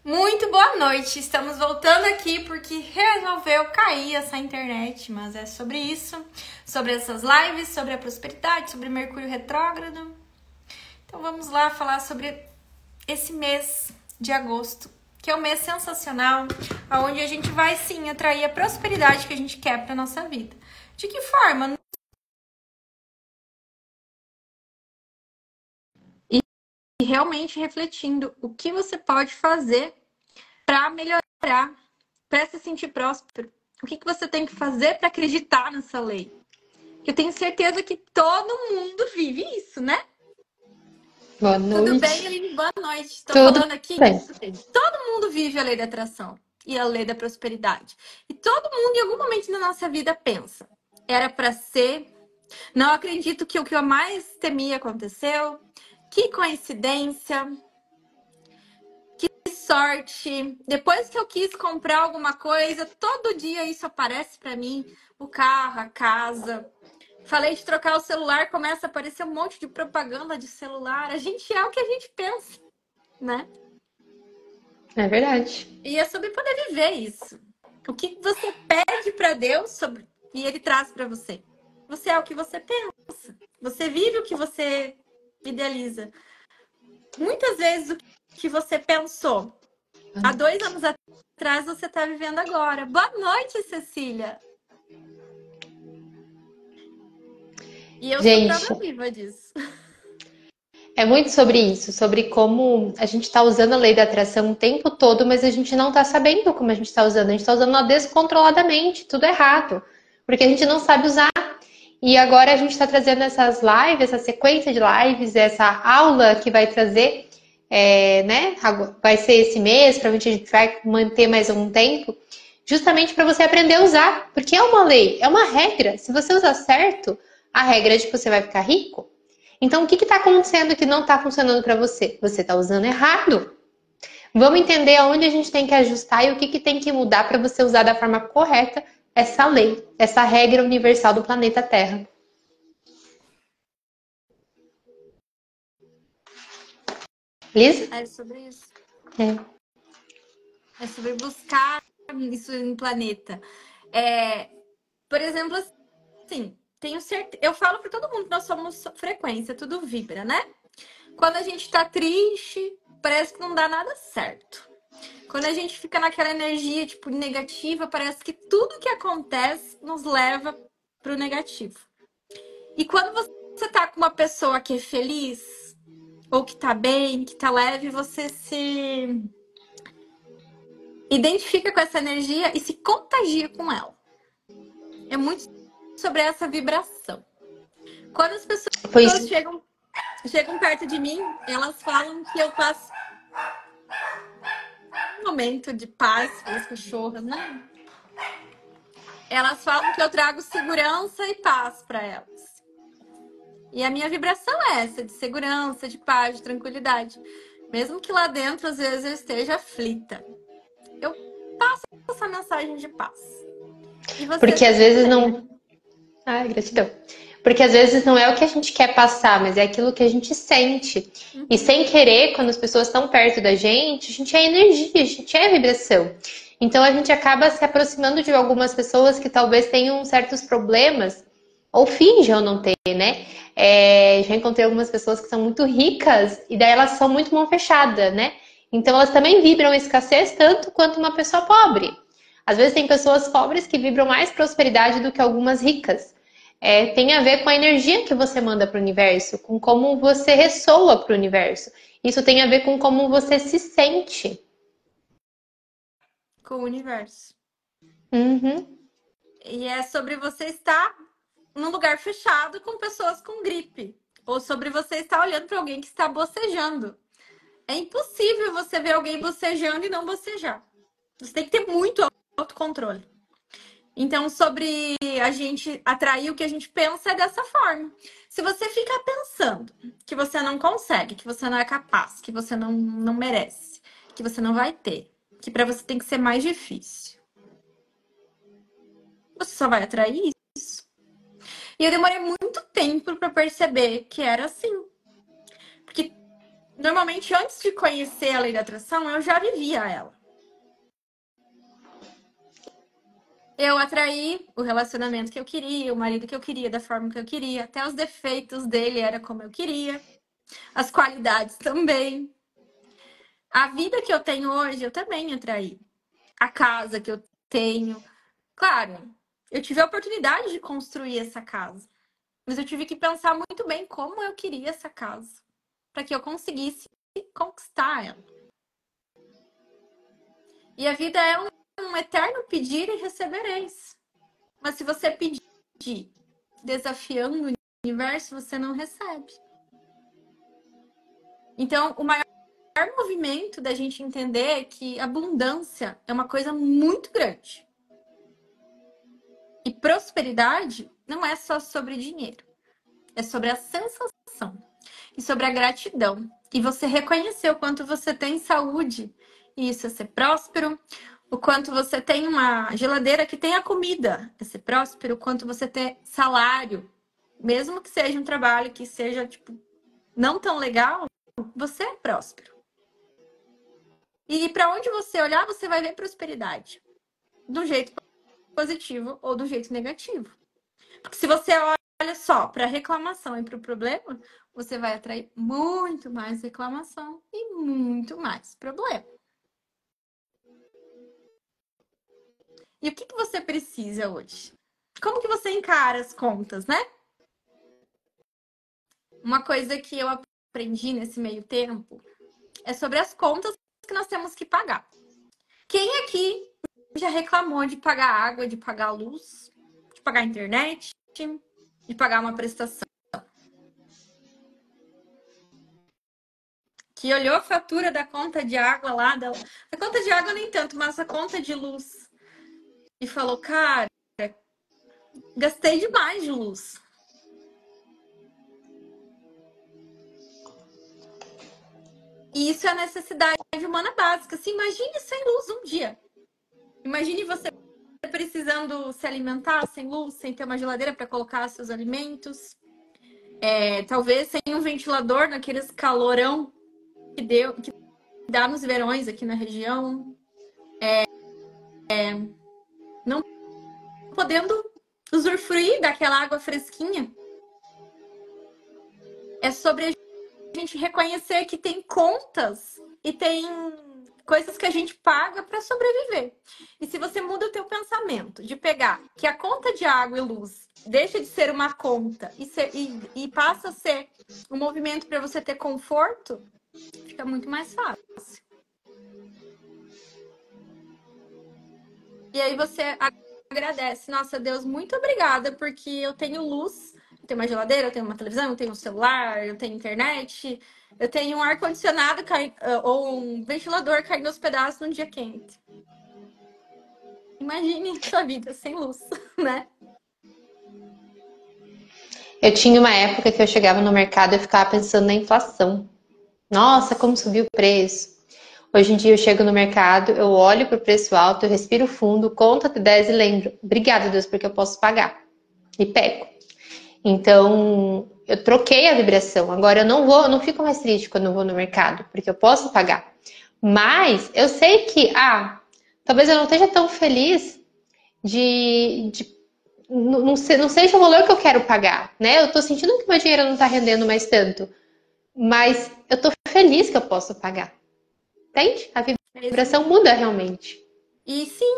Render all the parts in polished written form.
Muito boa noite, estamos voltando aqui porque resolveu cair essa internet, mas é sobre isso, sobre essas lives, sobre a prosperidade, sobre Mercúrio retrógrado. Então vamos lá falar sobre esse mês de agosto, que é um mês sensacional, onde a gente vai sim atrair a prosperidade que a gente quer para nossa vida. De que forma? E realmente refletindo o que você pode fazer para melhorar, para se sentir próspero. O que você tem que fazer para acreditar nessa lei? Eu tenho certeza que todo mundo vive isso, né? Boa noite. Tudo bem, Aline? Boa noite. Estou Tudo falando aqui. bem. Todo mundo vive a lei da atração e a lei da prosperidade. E todo mundo, em algum momento da nossa vida, pensa: era para ser. Não acredito que o que eu mais temia aconteceu. Que coincidência. Que sorte. Depois que eu quis comprar alguma coisa, todo dia isso aparece para mim. O carro, a casa. Falei de trocar o celular, começa a aparecer um monte de propaganda de celular. A gente é o que a gente pensa, né? É verdade. E é sobre poder viver isso. O que você pede para Deus sobre... e Ele traz para você. Você é o que você pensa. Você vive o que você idealiza. Muitas vezes o que você pensou há 2 anos atrás, você está vivendo agora. Boa noite, Cecília. E eu sou Gente, prova viva disso. é muito sobre isso, sobre como a gente está usando a lei da atração o tempo todo, mas a gente não está sabendo como a gente está usando. A gente está usando ela descontroladamente, tudo errado, porque a gente não sabe usar. E agora a gente está trazendo essas lives, essa sequência de lives, essa aula que vai trazer, né? Vai ser esse mês, provavelmente a gente vai manter mais um tempo, justamente para você aprender a usar, porque é uma lei, é uma regra. Se você usar certo, a regra é de que você vai ficar rico. Então, o que está acontecendo que não está funcionando para você? Você está usando errado. Vamos entender aonde a gente tem que ajustar e o que tem que mudar para você usar da forma correta essa lei, essa regra universal do planeta Terra. Liz? É sobre isso. É. É sobre buscar isso no planeta. Por exemplo, assim, tenho certeza. Eu falo para todo mundo que nós somos frequência, tudo vibra, né? Quando a gente tá triste, parece que não dá nada certo. Quando a gente fica naquela energia, tipo, negativa, parece que tudo que acontece nos leva pro negativo. E quando você tá com uma pessoa que é feliz, ou que tá bem, que tá leve, você se identifica com essa energia e se contagia com ela. É muito sobre essa vibração. Quando as pessoas chegam perto de mim, elas falam que eu passo um momento de paz com as cachorras, né? Elas falam que eu trago segurança e paz para elas. E a minha vibração é essa, de segurança, de paz, de tranquilidade. Mesmo que lá dentro, às vezes, eu esteja aflita. Eu passo essa mensagem de paz. E você Porque às também, vezes né? não. Ai, gratidão. Porque às vezes não é o que a gente quer passar, mas é aquilo que a gente sente. E Uhum. sem querer, quando as pessoas estão perto da gente, a gente é energia, a gente é vibração. Então a gente acaba se aproximando de algumas pessoas que talvez tenham certos problemas, ou finjam não ter, né? Já encontrei algumas pessoas que são muito ricas e daí elas são muito mão fechada, né? Então elas também vibram escassez tanto quanto uma pessoa pobre. Às vezes tem pessoas pobres que vibram mais prosperidade do que algumas ricas. Tem a ver com a energia que você manda para o universo, com como você ressoa para o universo. Isso tem a ver com como você se sente. Com o universo. Uhum. E é sobre você estar num lugar fechado com pessoas com gripe. Ou sobre você estar olhando para alguém que está bocejando. É impossível você ver alguém bocejando e não bocejar. Você tem que ter muito autocontrole. Então, sobre a gente atrair o que a gente pensa é dessa forma. Se você ficar pensando que você não consegue, que você não é capaz, que você não merece, que você não vai ter, que para você tem que ser mais difícil, você só vai atrair isso. E eu demorei muito tempo para perceber que era assim. Porque Normalmente, antes de conhecer a lei da atração, eu já vivia ela. Eu atraí o relacionamento que eu queria, o marido que eu queria, da forma que eu queria. Até os defeitos dele era como eu queria. As qualidades também. A vida que eu tenho hoje, eu também atraí. A casa que eu tenho. Claro, eu tive a oportunidade de construir essa casa. Mas eu tive que pensar muito bem como eu queria essa casa. Para que eu conseguisse conquistar ela. E a vida é um eterno pedir e recebereis. Mas se você pedir desafiando o universo, você não recebe. Então, o maior movimento da gente entender é que abundância é uma coisa muito grande. E prosperidade não é só sobre dinheiro. É sobre a sensação e sobre a gratidão. E você reconhecer o quanto você tem saúde. E isso é ser próspero. O quanto você tem uma geladeira que tenha comida. É ser próspero. O quanto você tem salário. Mesmo que seja um trabalho que seja, tipo, não tão legal, você é próspero. E para onde você olhar, você vai ver prosperidade. Do jeito positivo ou do jeito negativo. Porque se você olha só para reclamação e para o problema, você vai atrair muito mais reclamação e muito mais problema. E o que você precisa hoje? Como que você encara as contas, né? Uma coisa que eu aprendi nesse meio tempo é sobre as contas que nós temos que pagar. Quem aqui já reclamou de pagar água, de pagar luz, de pagar internet, de pagar uma prestação? Que olhou a fatura da conta de água lá, a conta de água nem tanto, mas a conta de luz. E falou, cara, gastei demais de luz. E isso é a necessidade humana básica. Se imagine sem luz um dia. Imagine você precisando se alimentar sem luz, sem ter uma geladeira para colocar seus alimentos. Talvez sem um ventilador naqueles calorão que dá nos verões aqui na região. Não podendo usufruir daquela água fresquinha. É sobre a gente reconhecer que tem contas e tem coisas que a gente paga para sobreviver. E se você muda o teu pensamento de pegar que a conta de água e luz deixa de ser uma conta e passa a ser um movimento para você ter conforto, fica muito mais fácil. E aí você agradece. Nossa, Deus, muito obrigada, porque eu tenho luz, eu tenho uma geladeira, eu tenho uma televisão, eu tenho um celular, eu tenho internet, eu tenho um ar-condicionado ou um ventilador caindo aos pedaços num dia quente. Imagine sua vida sem luz, né? Eu tinha uma época que eu chegava no mercado e ficava pensando na inflação. Nossa, como subiu o preço. Hoje em dia eu chego no mercado, eu olho para o preço alto, eu respiro fundo, conto até 10 e lembro. Obrigada, Deus, porque eu posso pagar. E pego. Então, eu troquei a vibração. Agora eu não fico mais triste quando eu vou no mercado, porque eu posso pagar. Mas eu sei que, talvez eu não esteja tão feliz não seja o valor que eu quero pagar, né? Eu tô sentindo que meu dinheiro não tá rendendo mais tanto. Mas eu tô feliz que eu posso pagar. Entende? A vibração muda realmente. E sim,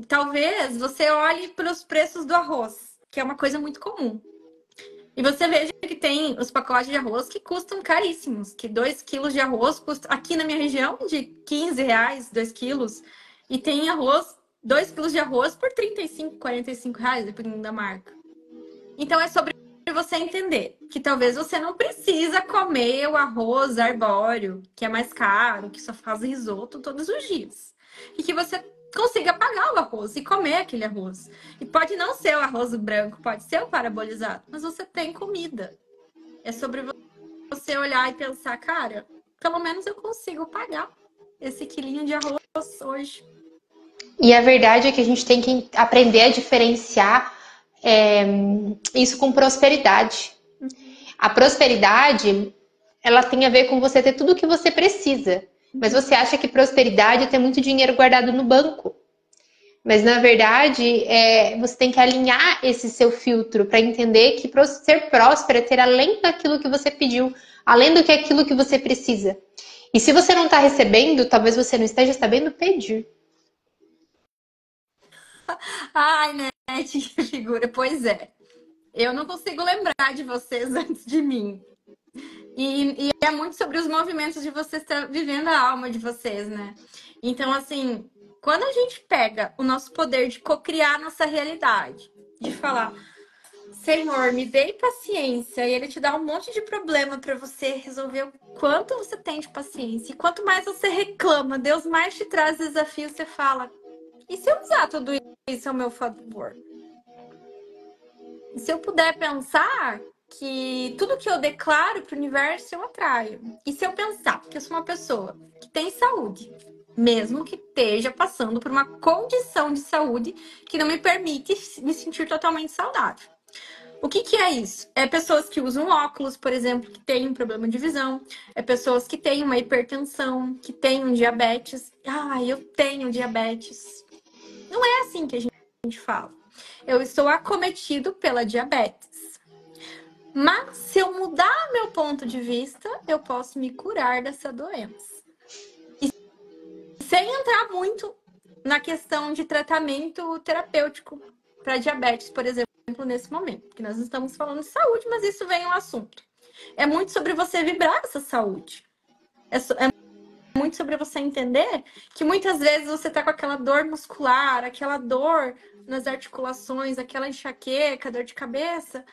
talvez você olhe para os preços do arroz, que é uma coisa muito comum. E você veja que tem os pacotes de arroz que custam caríssimos, que 2 quilos de arroz custa, aqui na minha região, de 15 reais, 2 quilos. E tem arroz, 2 quilos de arroz por 35, 45 reais, dependendo da marca. Então é sobre você entender que talvez você não precisa comer o arroz arbóreo, que é mais caro, que só faz risoto todos os dias. E que você consiga pagar o arroz e comer aquele arroz. E pode não ser o arroz branco, pode ser o parabolizado, mas você tem comida. É sobre você olhar e pensar, cara, pelo menos eu consigo pagar esse quilinho de arroz hoje. E a verdade é que a gente tem que aprender a diferenciar isso com prosperidade. A prosperidade ela tem a ver com você ter tudo o que você precisa. Mas você acha que prosperidade é ter muito dinheiro guardado no banco. Mas, na verdade, você tem que alinhar esse seu filtro para entender que ser próspero é ter além daquilo que você pediu, além do que aquilo que você precisa. E se você não está recebendo, talvez você não esteja sabendo pedir. Ai, né, que figura. Pois é. Eu não consigo lembrar de vocês antes de mim. E é muito sobre os movimentos de vocês estar vivendo a alma de vocês, né? Então, assim, quando a gente pega o nosso poder de co-criar nossa realidade, de falar, Senhor, me dê paciência, e ele te dá um monte de problema para você resolver o quanto você tem de paciência. E quanto mais você reclama, Deus mais te traz desafios, você fala, e se eu usar tudo isso ao meu favor? E se eu puder pensar que tudo que eu declaro para o universo eu atraio. E se eu pensar que eu sou uma pessoa que tem saúde, mesmo que esteja passando por uma condição de saúde que não me permite me sentir totalmente saudável. O que é isso? É pessoas que usam óculos, por exemplo, que têm um problema de visão. É pessoas que têm uma hipertensão, que têm um diabetes. Ah, eu tenho diabetes. Não é assim que a gente fala. Eu estou acometido pela diabetes. Mas se eu mudar meu ponto de vista, eu posso me curar dessa doença. E sem entrar muito na questão de tratamento terapêutico para diabetes, por exemplo, nesse momento, porque nós estamos falando de saúde, mas isso vem um assunto. É muito sobre você vibrar essa saúde. É muito sobre você entender que muitas vezes você está com aquela dor muscular, aquela dor nas articulações, aquela enxaqueca, dor de cabeça.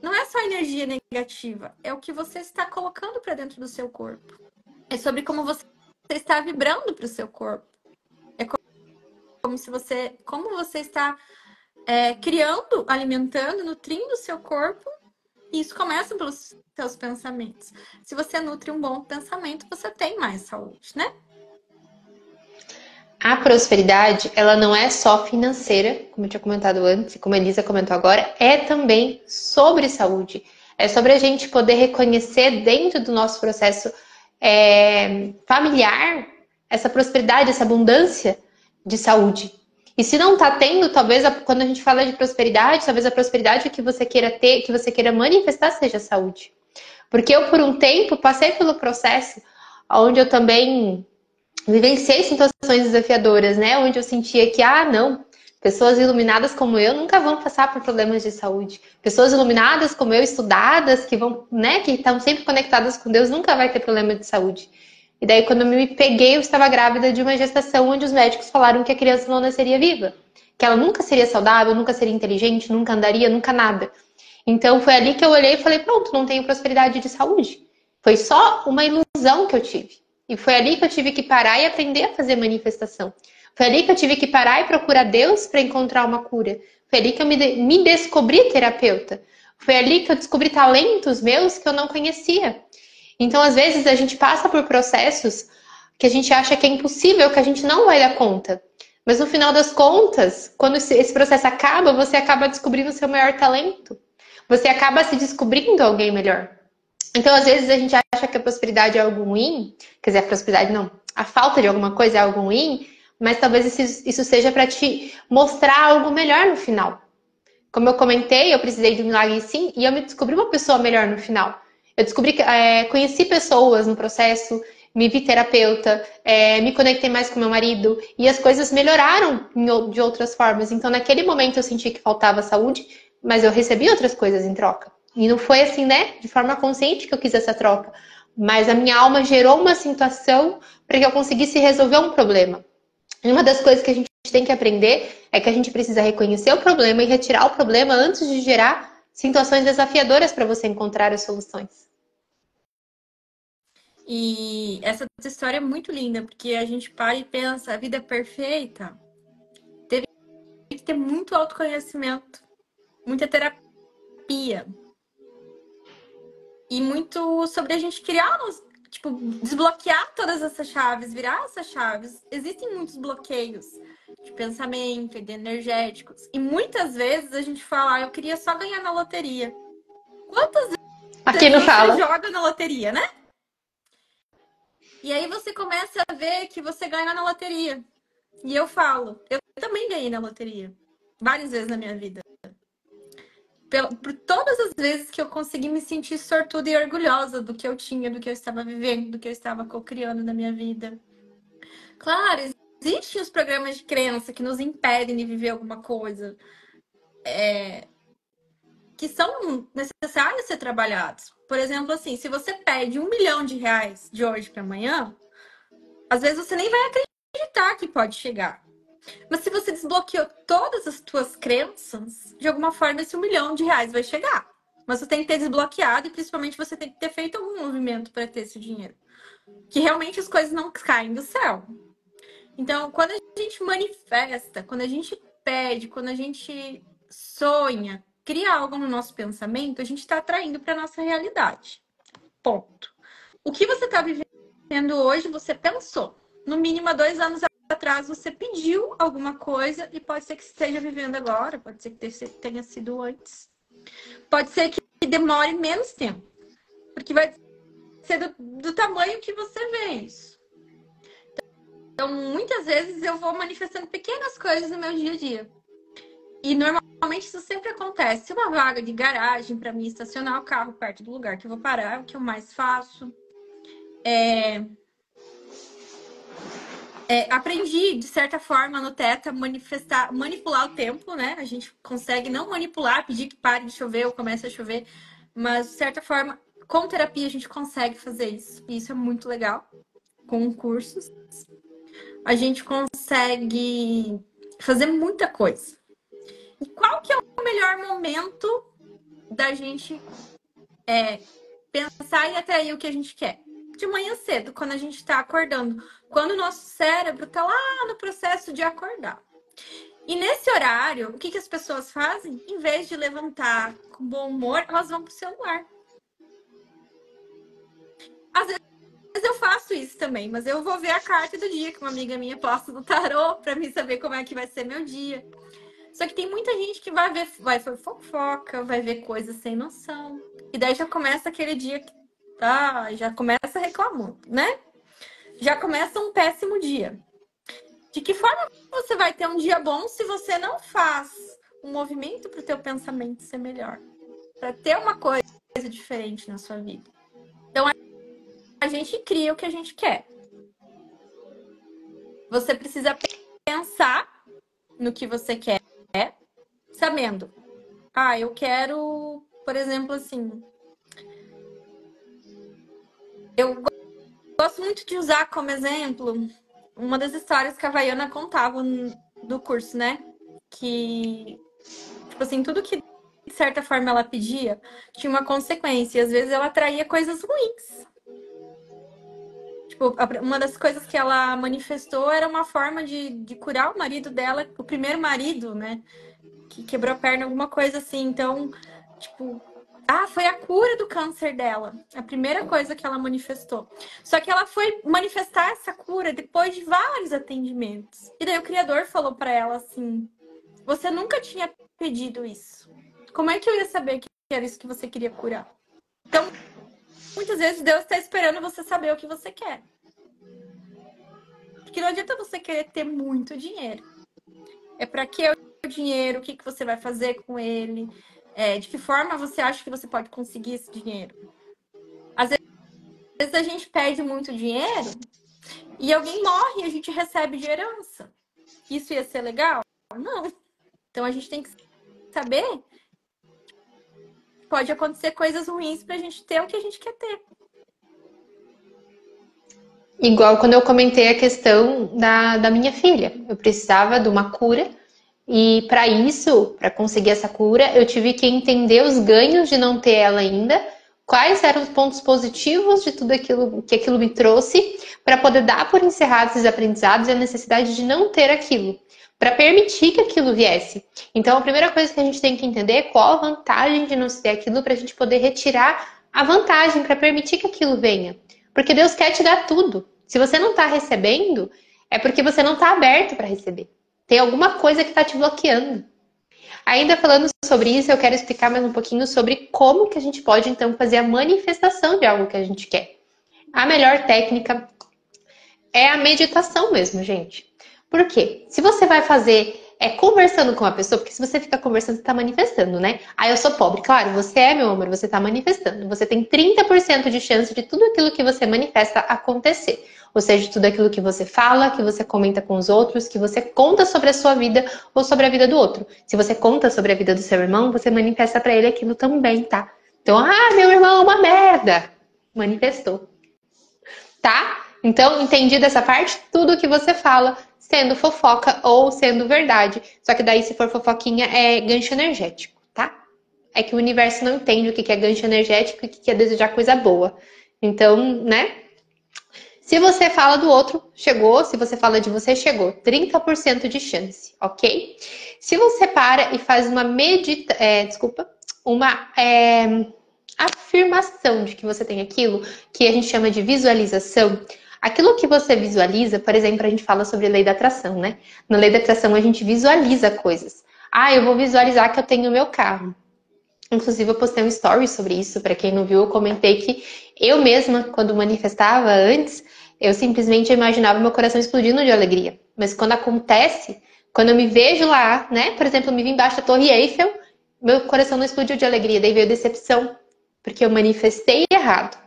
Não é só energia negativa, é o que você está colocando para dentro do seu corpo. É sobre como você está vibrando para o seu corpo. É como você está criando, alimentando, nutrindo o seu corpo. E isso começa pelos seus pensamentos. Se você nutre um bom pensamento, você tem mais saúde, né? A prosperidade, ela não é só financeira, como eu tinha comentado antes, e como a Elisa comentou agora, é também sobre saúde. É sobre a gente poder reconhecer dentro do nosso processo familiar essa prosperidade, essa abundância de saúde. E se não está tendo, talvez quando a gente fala de prosperidade, talvez a prosperidade que você queira ter, que você queira manifestar seja saúde. Porque eu, por um tempo, passei pelo processo onde eu também vivenciei situações desafiadoras, né? Onde eu sentia que, não, pessoas iluminadas como eu nunca vão passar por problemas de saúde. Pessoas iluminadas como eu, estudadas, que vão, né, que estão sempre conectadas com Deus, nunca vai ter problema de saúde. E daí, quando eu me peguei, eu estava grávida de uma gestação onde os médicos falaram que a criança não nasceria viva. Que ela nunca seria saudável, nunca seria inteligente, nunca andaria, nunca nada. Então, foi ali que eu olhei e falei, pronto, não tenho prosperidade de saúde. Foi só uma ilusão que eu tive. E foi ali que eu tive que parar e aprender a fazer manifestação. Foi ali que eu tive que parar e procurar Deus para encontrar uma cura. Foi ali que eu me descobri terapeuta. Foi ali que eu descobri talentos meus que eu não conhecia. Então, às vezes, a gente passa por processos que a gente acha que é impossível, que a gente não vai dar conta. Mas no final das contas, quando esse processo acaba, você acaba descobrindo o seu maior talento. Você acaba se descobrindo alguém melhor. Então, às vezes, a gente acha que a prosperidade é algo ruim. Quer dizer, a prosperidade não. A falta de alguma coisa é algo ruim. Mas talvez isso seja para te mostrar algo melhor no final. Como eu comentei, eu precisei de um milagre sim. E eu me descobri uma pessoa melhor no final. Eu descobri que conheci pessoas no processo. Me vi terapeuta. Me conectei mais com meu marido. E as coisas melhoraram de outras formas. Então, naquele momento, eu senti que faltava saúde. Mas eu recebi outras coisas em troca. E não foi assim, né? De forma consciente que eu quis essa troca. Mas a minha alma gerou uma situação para que eu conseguisse resolver um problema. E uma das coisas que a gente tem que aprender é que a gente precisa reconhecer o problema e retirar o problema antes de gerar situações desafiadoras para você encontrar as soluções. E essa história é muito linda, porque a gente para e pensa, a vida é perfeita. Teve que ter muito autoconhecimento, muita terapia. E muito sobre a gente criar, tipo, desbloquear todas essas chaves, virar essas chaves. Existem muitos bloqueios de pensamento e de energéticos. E muitas vezes a gente fala, eu queria só ganhar na loteria. Quantas Aqui vezes não você fala. joga na loteria, né? E aí você começa a ver que você ganha na loteria. E eu falo, eu também ganhei na loteria. Várias vezes na minha vida. Por todas as vezes que eu consegui me sentir sortuda e orgulhosa do que eu tinha, do que eu estava vivendo, do que eu estava co-criando na minha vida. Claro, existem os programas de crença que nos impedem de viver alguma coisa, que são necessários ser trabalhados. Por exemplo, assim, se você pede R$ 1 milhão de hoje para amanhã, às vezes você nem vai acreditar que pode chegar. Mas se você desbloqueou todas as suas crenças, de alguma forma esse R$ 1 milhão vai chegar. Mas você tem que ter desbloqueado e principalmente você tem que ter feito algum movimento para ter esse dinheiro. Que realmente as coisas não caem do céu. Então, quando a gente manifesta, quando a gente pede, quando a gente sonha, cria algo no nosso pensamento, a gente está atraindo para nossa realidade. Ponto. O que você está vivendo hoje, você pensou. No mínimo, há 2 anos atrás, você pediu alguma coisa e pode ser que esteja vivendo agora, pode ser que tenha sido antes. Pode ser que demore menos tempo, porque vai ser do tamanho que você vê isso. Então, muitas vezes eu vou manifestando pequenas coisas no meu dia a dia. E normalmente isso sempre acontece. Uma vaga de garagem para mim estacionar o carro perto do lugar que eu vou parar, é o que eu mais faço. Aprendi, de certa forma, no Teta, manipular o tempo, né? A gente consegue não manipular, pedir que pare de chover ou comece a chover, mas, de certa forma, com terapia a gente consegue fazer isso. E isso é muito legal, com cursos. A gente consegue fazer muita coisa. E qual que é o melhor momento da gente pensar e atrair o que a gente quer? De manhã cedo, quando a gente está acordando. Quando o nosso cérebro está lá no processo de acordar. E nesse horário, o que as pessoas fazem? Em vez de levantar com bom humor, elas vão pro celular. Às vezes eu faço isso também, mas eu vou ver a carta do dia que uma amiga minha posta no tarô para mim saber como é que vai ser meu dia. Só que tem muita gente que vai ver fofoca, vai ver coisas sem noção. E daí já começa aquele dia que já começa reclamando, né? Já começa um péssimo dia. De que forma você vai ter um dia bom se você não faz um movimento para o teu pensamento ser melhor? Para ter uma coisa diferente na sua vida. Então, a gente cria o que a gente quer. Você precisa pensar no que você quer, sabendo. Eu quero, por exemplo, assim... Eu gosto muito de usar como exemplo uma das histórias que a Havaiana contava do curso, né? Que, tipo assim, tudo que de certa forma ela pedia tinha uma consequência. E às vezes ela atraía coisas ruins. Tipo, uma das coisas que ela manifestou era uma forma de curar o marido dela, o primeiro marido, né? Que quebrou a perna, alguma coisa assim. Então, tipo, foi a cura do câncer dela. A primeira coisa que ela manifestou. Só que ela foi manifestar essa cura depois de vários atendimentos. E daí o criador falou para ela assim: você nunca tinha pedido isso. Como é que eu ia saber que era isso que você queria curar? Então, muitas vezes Deus está esperando você saber o que você quer. Porque não adianta você querer ter muito dinheiro. É para que o dinheiro? O que você vai fazer com ele? De que forma você acha que você pode conseguir esse dinheiro? Às vezes a gente perde muito dinheiro e alguém morre e a gente recebe de herança. Isso ia ser legal? Não. Então a gente tem que saber que pode acontecer coisas ruins pra gente ter o que a gente quer ter. Igual quando eu comentei a questão da minha filha. Eu precisava de uma cura e para isso, para conseguir essa cura, eu tive que entender os ganhos de não ter ela ainda, quais eram os pontos positivos de tudo aquilo que aquilo me trouxe, para poder dar por encerrados esses aprendizados e a necessidade de não ter aquilo, para permitir que aquilo viesse. Então, a primeira coisa que a gente tem que entender é qual a vantagem de não ter aquilo para a gente poder retirar a vantagem, para permitir que aquilo venha. Porque Deus quer te dar tudo. Se você não está recebendo, é porque você não está aberto para receber. Tem alguma coisa que está te bloqueando. Ainda falando sobre isso, eu quero explicar mais um pouquinho sobre como que a gente pode, então, fazer a manifestação de algo que a gente quer. A melhor técnica é a meditação mesmo, gente. Por quê? Se você vai fazer conversando com uma pessoa, porque se você fica conversando, você está manifestando, né? Ah, eu sou pobre. Claro, você é, meu amor, você está manifestando. Você tem 30% de chance de tudo aquilo que você manifesta acontecer. Ou seja, tudo aquilo que você fala, que você comenta com os outros, que você conta sobre a sua vida ou sobre a vida do outro. Se você conta sobre a vida do seu irmão, você manifesta para ele aquilo também, tá? Então, meu irmão é uma merda. Manifestou, tá? Então, entendido essa parte? Tudo que você fala, sendo fofoca ou sendo verdade. Só que daí, se for fofoquinha, é gancho energético, tá? É que o universo não entende o que é gancho energético e o que é desejar coisa boa. Então, né? Se você fala do outro, chegou. Se você fala de você, chegou. 30% de chance, ok? Se você para e faz uma afirmação de que você tem aquilo, que a gente chama de visualização. Aquilo que você visualiza, por exemplo, a gente fala sobre lei da atração, né? Na lei da atração a gente visualiza coisas. Ah, eu vou visualizar que eu tenho o meu carro. Inclusive, eu postei um story sobre isso. Para quem não viu, eu comentei que eu mesma, quando manifestava antes, eu simplesmente imaginava meu coração explodindo de alegria. Mas quando acontece, quando eu me vejo lá, né? Por exemplo, eu me vi embaixo da Torre Eiffel, meu coração não explodiu de alegria, daí veio decepção, porque eu manifestei errado.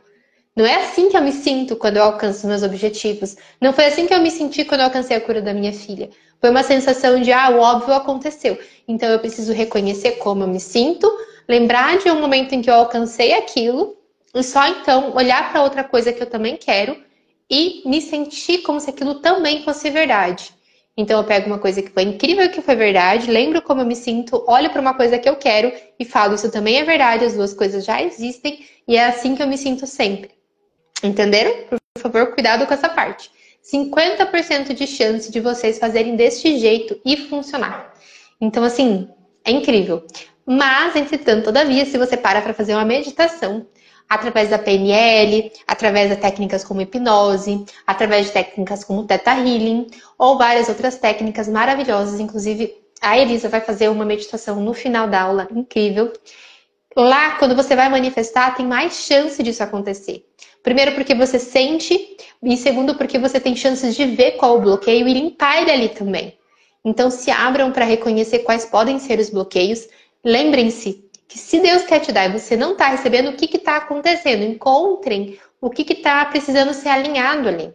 Não é assim que eu me sinto quando eu alcanço meus objetivos. Não foi assim que eu me senti quando eu alcancei a cura da minha filha. Foi uma sensação de, o óbvio aconteceu. Então eu preciso reconhecer como eu me sinto, lembrar de um momento em que eu alcancei aquilo, e só então olhar para outra coisa que eu também quero e me sentir como se aquilo também fosse verdade. Então eu pego uma coisa que foi incrível, que foi verdade, lembro como eu me sinto, olho para uma coisa que eu quero e falo, isso também é verdade, as duas coisas já existem e é assim que eu me sinto sempre. Entenderam? Por favor, cuidado com essa parte. 50% de chance de vocês fazerem deste jeito e funcionar. Então, assim, é incrível. Mas, entretanto, todavia, se você para fazer uma meditação, através da PNL, através de técnicas como hipnose, através de técnicas como Theta Healing, ou várias outras técnicas maravilhosas, inclusive a Elisa vai fazer uma meditação no final da aula, incrível. Lá, quando você vai manifestar, tem mais chance disso acontecer. Primeiro, porque você sente, e segundo, porque você tem chances de ver qual o bloqueio e limpar ele ali também. Então, se abram para reconhecer quais podem ser os bloqueios. Lembrem-se que se Deus quer te dar e você não está recebendo, o que está acontecendo? Encontrem o que está precisando ser alinhado ali,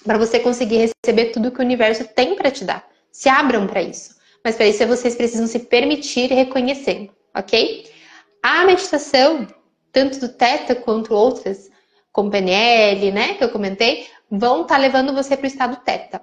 para você conseguir receber tudo que o universo tem para te dar. Se abram para isso. Mas para isso, vocês precisam se permitir reconhecer, ok? A meditação, tanto do Theta quanto outras, como PNL, né, que eu comentei, vão estar levando você para o estado Theta.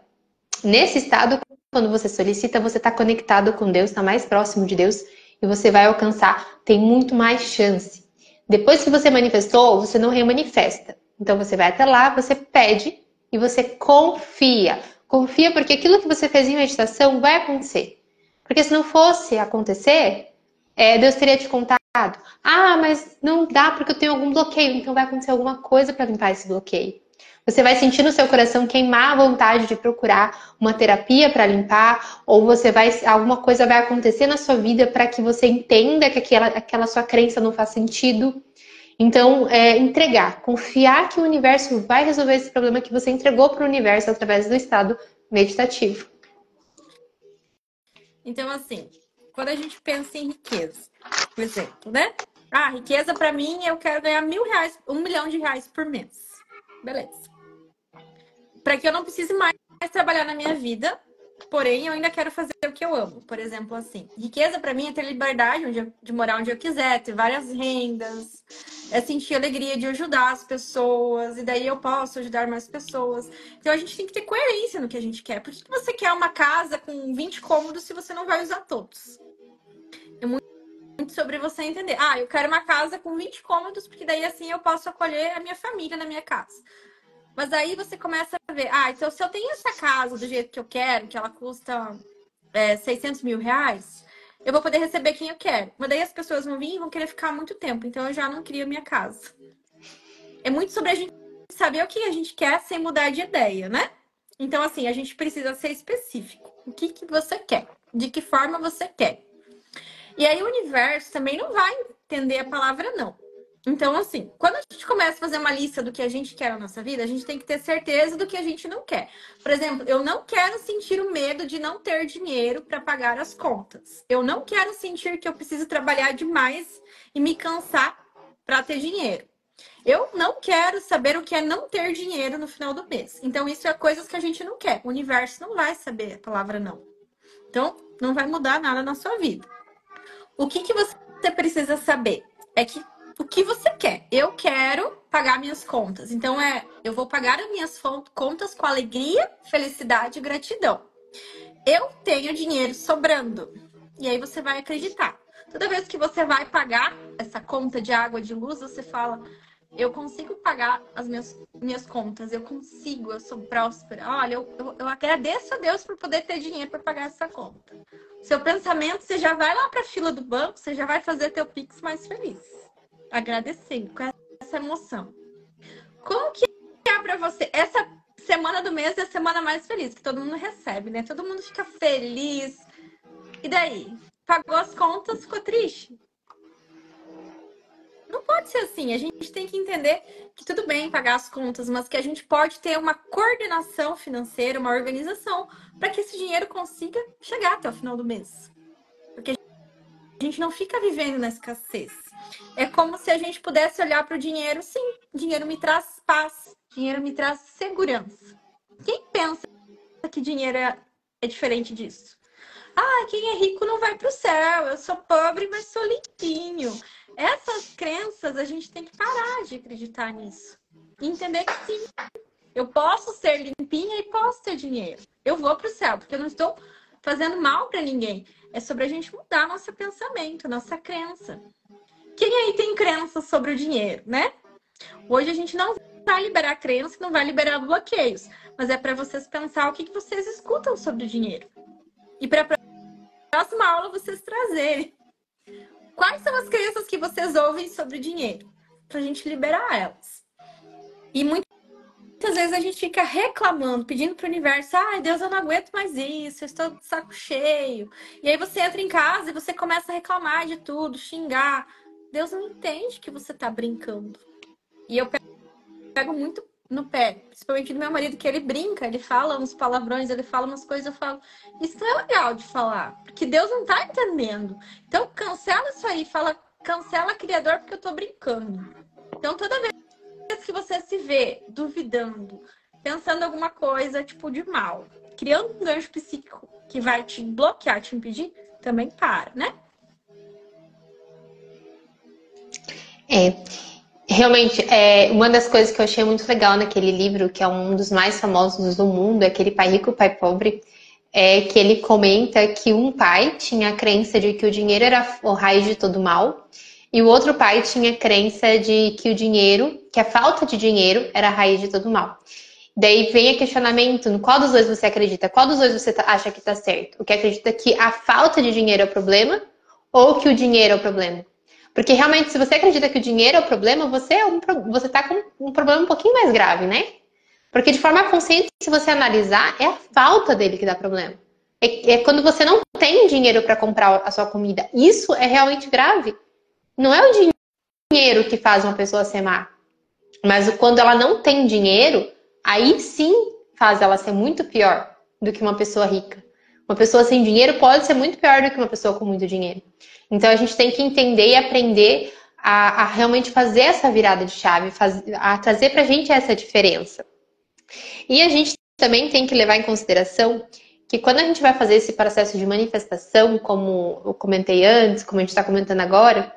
Nesse estado, quando você solicita, você está conectado com Deus, está mais próximo de Deus e você vai alcançar, tem muito mais chance. Depois que você manifestou, você não remanifesta. Então você vai até lá, você pede e você confia. Confia porque aquilo que você fez em meditação vai acontecer. Porque se não fosse acontecer, Deus teria te contado. Mas não dá porque eu tenho algum bloqueio. Então vai acontecer alguma coisa para limpar esse bloqueio. Você vai sentir no seu coração queimar a vontade de procurar uma terapia para limpar, ou alguma coisa vai acontecer na sua vida para que você entenda que aquela sua crença não faz sentido. Então, entregar, confiar que o universo vai resolver esse problema que você entregou para o universo através do estado meditativo. Então, assim, quando a gente pensa em riqueza, por exemplo, né? Riqueza para mim, eu quero ganhar R$ 1.000, R$ 1 milhão por mês. Beleza. Para que eu não precise mais trabalhar na minha vida, porém eu ainda quero fazer o que eu amo. Por exemplo, assim, riqueza para mim é ter liberdade de morar onde eu quiser, ter várias rendas, é sentir alegria de ajudar as pessoas, e daí eu posso ajudar mais pessoas. Então a gente tem que ter coerência no que a gente quer. Por que você quer uma casa com 20 cômodos se você não vai usar todos? É muito sobre você entender. Eu quero uma casa com 20 cômodos, porque daí assim eu posso acolher a minha família na minha casa. Mas aí você começa a ver, então se eu tenho essa casa do jeito que eu quero, que ela custa R$ 600 mil, eu vou poder receber quem eu quero. Mas daí as pessoas vão vir e vão querer ficar muito tempo, então eu já não crio a minha casa. É muito sobre a gente saber o que a gente quer sem mudar de ideia, né? Então, assim, a gente precisa ser específico. O que você quer? De que forma você quer? E aí o universo também não vai entender a palavra não. Então, assim, quando a gente começa a fazer uma lista do que a gente quer na nossa vida, a gente tem que ter certeza do que a gente não quer. Por exemplo, eu não quero sentir o medo de não ter dinheiro para pagar as contas. Eu não quero sentir que eu preciso trabalhar demais e me cansar para ter dinheiro. Eu não quero saber o que é não ter dinheiro no final do mês. Então, isso é coisas que a gente não quer. O universo não vai saber a palavra não. Então, não vai mudar nada na sua vida. O que você precisa saber é que o que você quer. Eu quero pagar minhas contas. Então, eu vou pagar as minhas contas com alegria, felicidade e gratidão. Eu tenho dinheiro sobrando. E aí você vai acreditar. Toda vez que você vai pagar essa conta de água, de luz, você fala: eu consigo pagar as minhas contas, eu consigo, eu sou próspera. Olha, eu agradeço a Deus por poder ter dinheiro para pagar essa conta. Seu pensamento, você já vai lá para a fila do banco, você já vai fazer teu Pix mais feliz. Agradecendo, com essa emoção. Como que é para você? Essa semana do mês é a semana mais feliz, que todo mundo recebe, né? Todo mundo fica feliz. E daí? Pagou as contas, ficou triste? Não pode ser assim. A gente tem que entender que tudo bem pagar as contas, mas que a gente pode ter uma coordenação financeira, uma organização, para que esse dinheiro consiga chegar até o final do mês. Porque a gente não fica vivendo na escassez. É como se a gente pudesse olhar para o dinheiro. Sim, dinheiro me traz paz, dinheiro me traz segurança. Quem pensa que dinheiro é diferente disso? Ah, quem é rico não vai para o céu. Eu sou pobre, mas sou limpinho. Essas crenças, a gente tem que parar de acreditar nisso. E entender que sim, eu posso ser limpinha e posso ter dinheiro. Eu vou para o céu, porque eu não estou fazendo mal para ninguém. É sobre a gente mudar nosso pensamento, nossa crença. Quem aí tem crença sobre o dinheiro, né? Hoje a gente não vai liberar crença, não vai liberar bloqueios. Mas é para vocês pensar o que vocês escutam sobre o dinheiro. E para próxima aula vocês trazerem quais são as crenças que vocês ouvem sobre dinheiro, pra gente liberar elas. E muitas vezes a gente fica reclamando, pedindo pro universo: ai, Deus, eu não aguento mais isso, eu estou de saco cheio. E aí você entra em casa e você começa a reclamar de tudo, xingar. Deus não entende que você tá brincando. E eu pego muito no pé, principalmente do meu marido, que ele brinca, ele fala uns palavrões, ele fala umas coisas, eu falo: isso não é legal de falar, porque Deus não tá entendendo. Então cancela isso aí, cancela Criador, porque eu tô brincando. Então toda vez que você se vê duvidando, pensando alguma coisa tipo de mal, criando um gancho psíquico que vai te bloquear, te impedir, também para, né? Realmente, uma das coisas que eu achei muito legal naquele livro, que é um dos mais famosos do mundo, é aquele Pai Rico, Pai Pobre, é que ele comenta que um pai tinha a crença de que o dinheiro era o raiz de todo mal, e o outro pai tinha a crença de que que a falta de dinheiro era a raiz de todo mal. Daí vem o questionamento: no qual dos dois você acredita? Qual dos dois você acha que está certo? O que acredita que a falta de dinheiro é o problema ou que o dinheiro é o problema? Porque realmente, se você acredita que o dinheiro é o problema, você tá com um problema um pouquinho mais grave, né? Porque de forma consciente, se você analisar, é a falta dele que dá problema. É quando você não tem dinheiro para comprar a sua comida. Isso é realmente grave. Não é o dinheiro que faz uma pessoa ser má. Mas quando ela não tem dinheiro, aí sim faz ela ser muito pior do que uma pessoa rica. Uma pessoa sem dinheiro pode ser muito pior do que uma pessoa com muito dinheiro. Então a gente tem que entender e aprender a realmente fazer essa virada de chave, a trazer pra gente essa diferença. E a gente também tem que levar em consideração que quando a gente vai fazer esse processo de manifestação, como eu comentei antes, como a gente está comentando agora,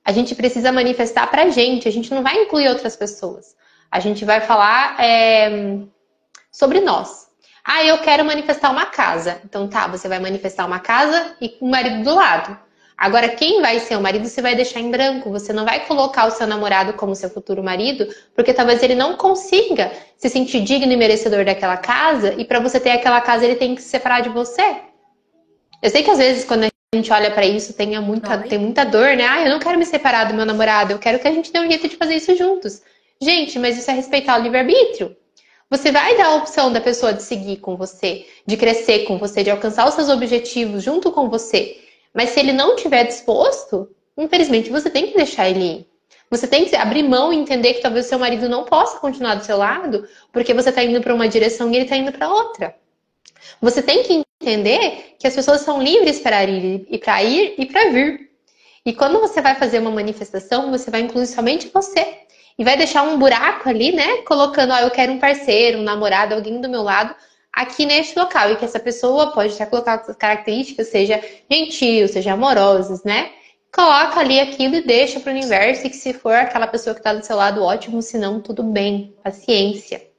a gente precisa manifestar pra gente, a gente não vai incluir outras pessoas. A gente vai falar sobre nós. Ah, eu quero manifestar uma casa. Então tá, você vai manifestar uma casa e um marido do lado. Agora, quem vai ser o marido, você vai deixar em branco. Você não vai colocar o seu namorado como seu futuro marido, porque talvez ele não consiga se sentir digno e merecedor daquela casa, e para você ter aquela casa, ele tem que se separar de você. Eu sei que às vezes, quando a gente olha pra isso, tem muita dor, né? Ah, eu não quero me separar do meu namorado, eu quero que a gente dê um jeito de fazer isso juntos. Gente, mas isso é respeitar o livre-arbítrio. Você vai dar a opção da pessoa de seguir com você, de crescer com você, de alcançar os seus objetivos junto com você. Mas se ele não estiver disposto, infelizmente você tem que deixar ele ir. Você tem que abrir mão e entender que talvez o seu marido não possa continuar do seu lado, porque você está indo para uma direção e ele está indo para outra. Você tem que entender que as pessoas são livres para ir e para vir. E quando você vai fazer uma manifestação, você vai incluir somente você. E vai deixar um buraco ali, né? Colocando, eu quero um parceiro, um namorado, alguém do meu lado, aqui neste local. E que essa pessoa pode já colocar as características, seja gentil, seja amorosa, né? Coloca ali aquilo e deixa para o universo. E que se for aquela pessoa que está do seu lado, ótimo. Se não, tudo bem. Paciência.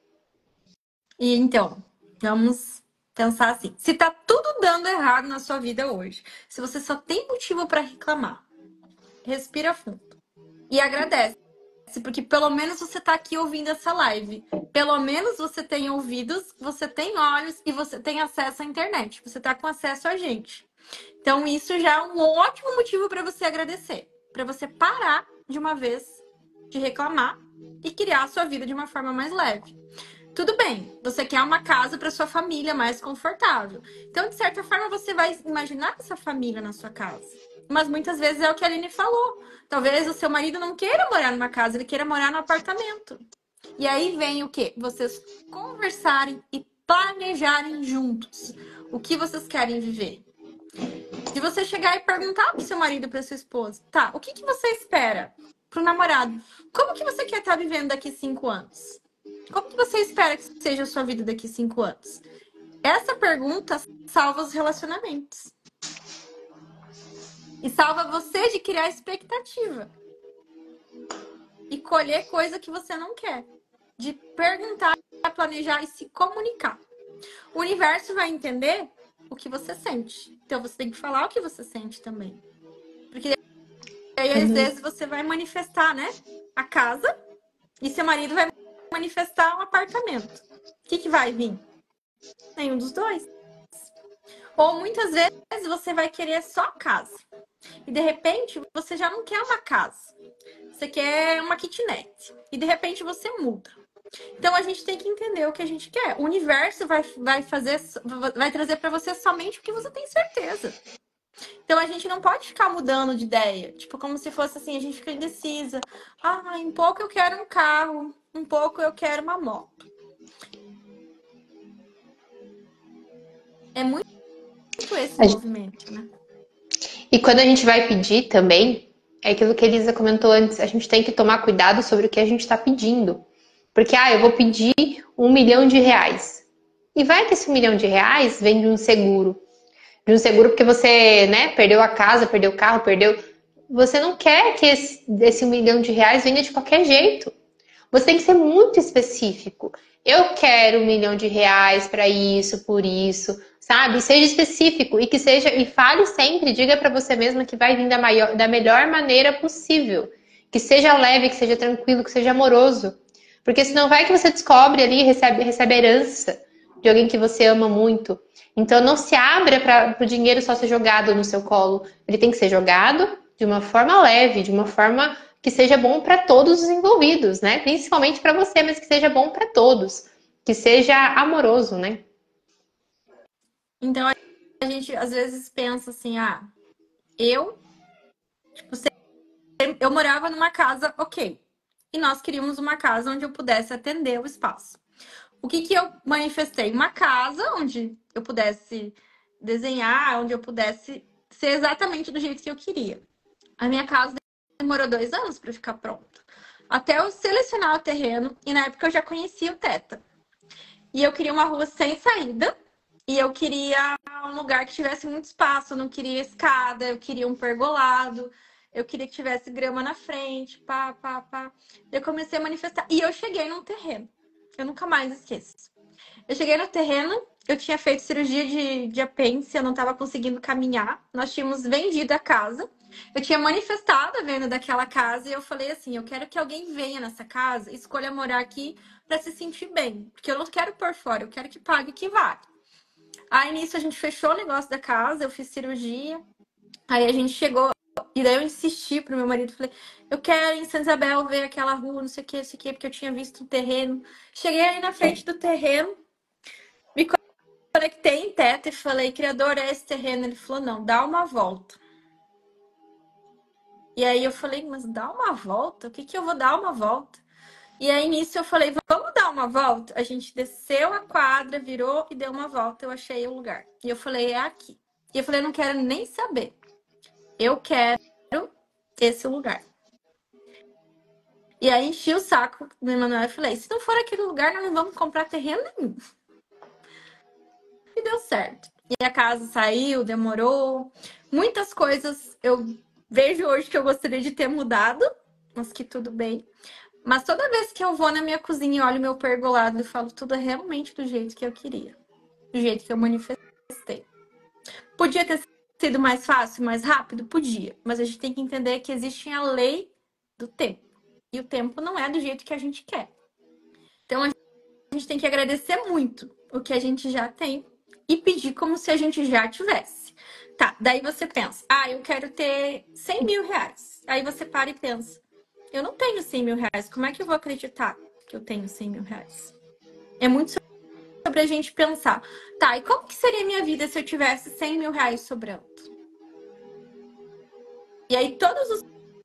E então, vamos pensar assim: se tá tudo dando errado na sua vida hoje, se você só tem motivo para reclamar, respira fundo e agradece. Porque pelo menos você tá aqui ouvindo essa live. Pelo menos você tem ouvidos, você tem olhos e você tem acesso à internet. Você tá com acesso a gente. Então, isso já é um ótimo motivo para você agradecer. Para você parar de uma vez de reclamar e criar a sua vida de uma forma mais leve. Tudo bem, você quer uma casa para sua família mais confortável. Então, de certa forma, você vai imaginar essa família na sua casa. Mas muitas vezes é o que a Aline falou. Talvez o seu marido não queira morar numa casa, ele queira morar no apartamento. E aí vem o quê? Vocês conversarem e planejarem juntos o que vocês querem viver. De você chegar e perguntar pro seu marido, pra sua esposa, tá, o que que você espera pro namorado? Como que você quer estar vivendo daqui 5 anos? Como que você espera que seja a sua vida daqui 5 anos? Essa pergunta salva os relacionamentos. E salva você de criar expectativa. E colher coisa que você não quer. De perguntar, planejar e se comunicar. O universo vai entender o que você sente. Então você tem que falar o que você sente também. Porque aí às vezes você vai manifestar, né? A casa e seu marido vai manifestar um apartamento. O que vai vir? Nenhum dos dois. Ou muitas vezes você vai querer só a casa. E de repente você já não quer uma casa. Você quer uma kitnet. E de repente você muda. Então a gente tem que entender o que a gente quer. O universo vai trazer para você somente o que você tem certeza. Então a gente não pode ficar mudando de ideia. Tipo, como se fosse assim, a gente fica indecisa. Ah, um pouco eu quero um carro, um pouco eu quero uma moto. É muito esse movimento, né? E quando a gente vai pedir também, é aquilo que a Elisa comentou antes, a gente tem que tomar cuidado sobre o que a gente está pedindo. Porque, eu vou pedir R$ 1 milhão. E vai que esse R$ 1 milhão vem de um seguro. De um seguro porque você, né, perdeu a casa, perdeu o carro, perdeu... Você não quer que esse R$ 1 milhão venha de qualquer jeito. Você tem que ser muito específico. Eu quero R$ 1 milhão para isso, por isso, sabe? Seja específico e fale sempre, diga para você mesma que vai vir da melhor maneira possível. Que seja leve, que seja tranquilo, que seja amoroso. Porque senão vai que você descobre ali, recebe herança de alguém que você ama muito. Então não se abra para o dinheiro só ser jogado no seu colo. Ele tem que ser jogado de uma forma leve, de uma forma que seja bom para todos os envolvidos, né? Principalmente para você, mas que seja bom para todos, que seja amoroso, né? Então a gente às vezes pensa assim, eu, tipo, eu morava numa casa, ok. E nós queríamos uma casa onde eu pudesse atender o espaço. O que eu manifestei? Uma casa onde eu pudesse desenhar, onde eu pudesse ser exatamente do jeito que eu queria. A minha casa demorou 2 anos para ficar pronta. Até eu selecionar o terreno, e na época eu já conhecia o Teta. E eu queria uma rua sem saída, e eu queria um lugar que tivesse muito espaço, eu não queria escada, eu queria um pergolado, eu queria que tivesse grama na frente, pá, pá, pá. Eu comecei a manifestar. E eu cheguei num terreno. Eu nunca mais esqueço. Eu cheguei no terreno, eu tinha feito cirurgia de apêndice, eu não estava conseguindo caminhar. Nós tínhamos vendido a casa. Eu tinha manifestado a venda daquela casa e eu falei assim: eu quero que alguém venha nessa casa e escolha morar aqui para se sentir bem. Porque eu não quero por fora, eu quero que pague o que vale. Aí nisso a gente fechou o negócio da casa, eu fiz cirurgia. Aí a gente chegou, e daí eu insisti pro meu marido, falei, eu quero ir em Santa Isabel ver aquela rua, não sei o que, porque eu tinha visto o terreno. Cheguei aí na frente do terreno, me conectei em Teta e falei, criador, é esse terreno? Ele falou, não, dá uma volta. E aí eu falei, mas dá uma volta? O que que eu vou dar uma volta? E aí nisso eu falei, vamos dar uma volta? A gente desceu a quadra, virou e deu uma volta. Eu achei o lugar. E eu falei, é aqui. E eu falei, não quero nem saber. Eu quero esse lugar. E aí enchi o saco do Emanuel e falei, se não for aquele lugar, nós não vamos comprar terreno nenhum. E deu certo. E a casa saiu, demorou. Muitas coisas eu vejo hoje que eu gostaria de ter mudado, mas que tudo bem. Mas toda vez que eu vou na minha cozinha e olho meu pergolado, eu falo, tudo é realmente do jeito que eu queria. Do jeito que eu manifestei. Podia ter sido mais fácil, mais rápido? Podia. Mas a gente tem que entender que existe a lei do tempo. E o tempo não é do jeito que a gente quer. Então a gente tem que agradecer muito o que a gente já tem e pedir como se a gente já tivesse. Tá, daí você pensa, eu quero ter 100 mil reais. Aí você para e pensa, eu não tenho 100 mil reais, como é que eu vou acreditar que eu tenho 100 mil reais? É muito sobre a gente pensar, tá, e como que seria a minha vida se eu tivesse 100 mil reais sobrando? E aí todos os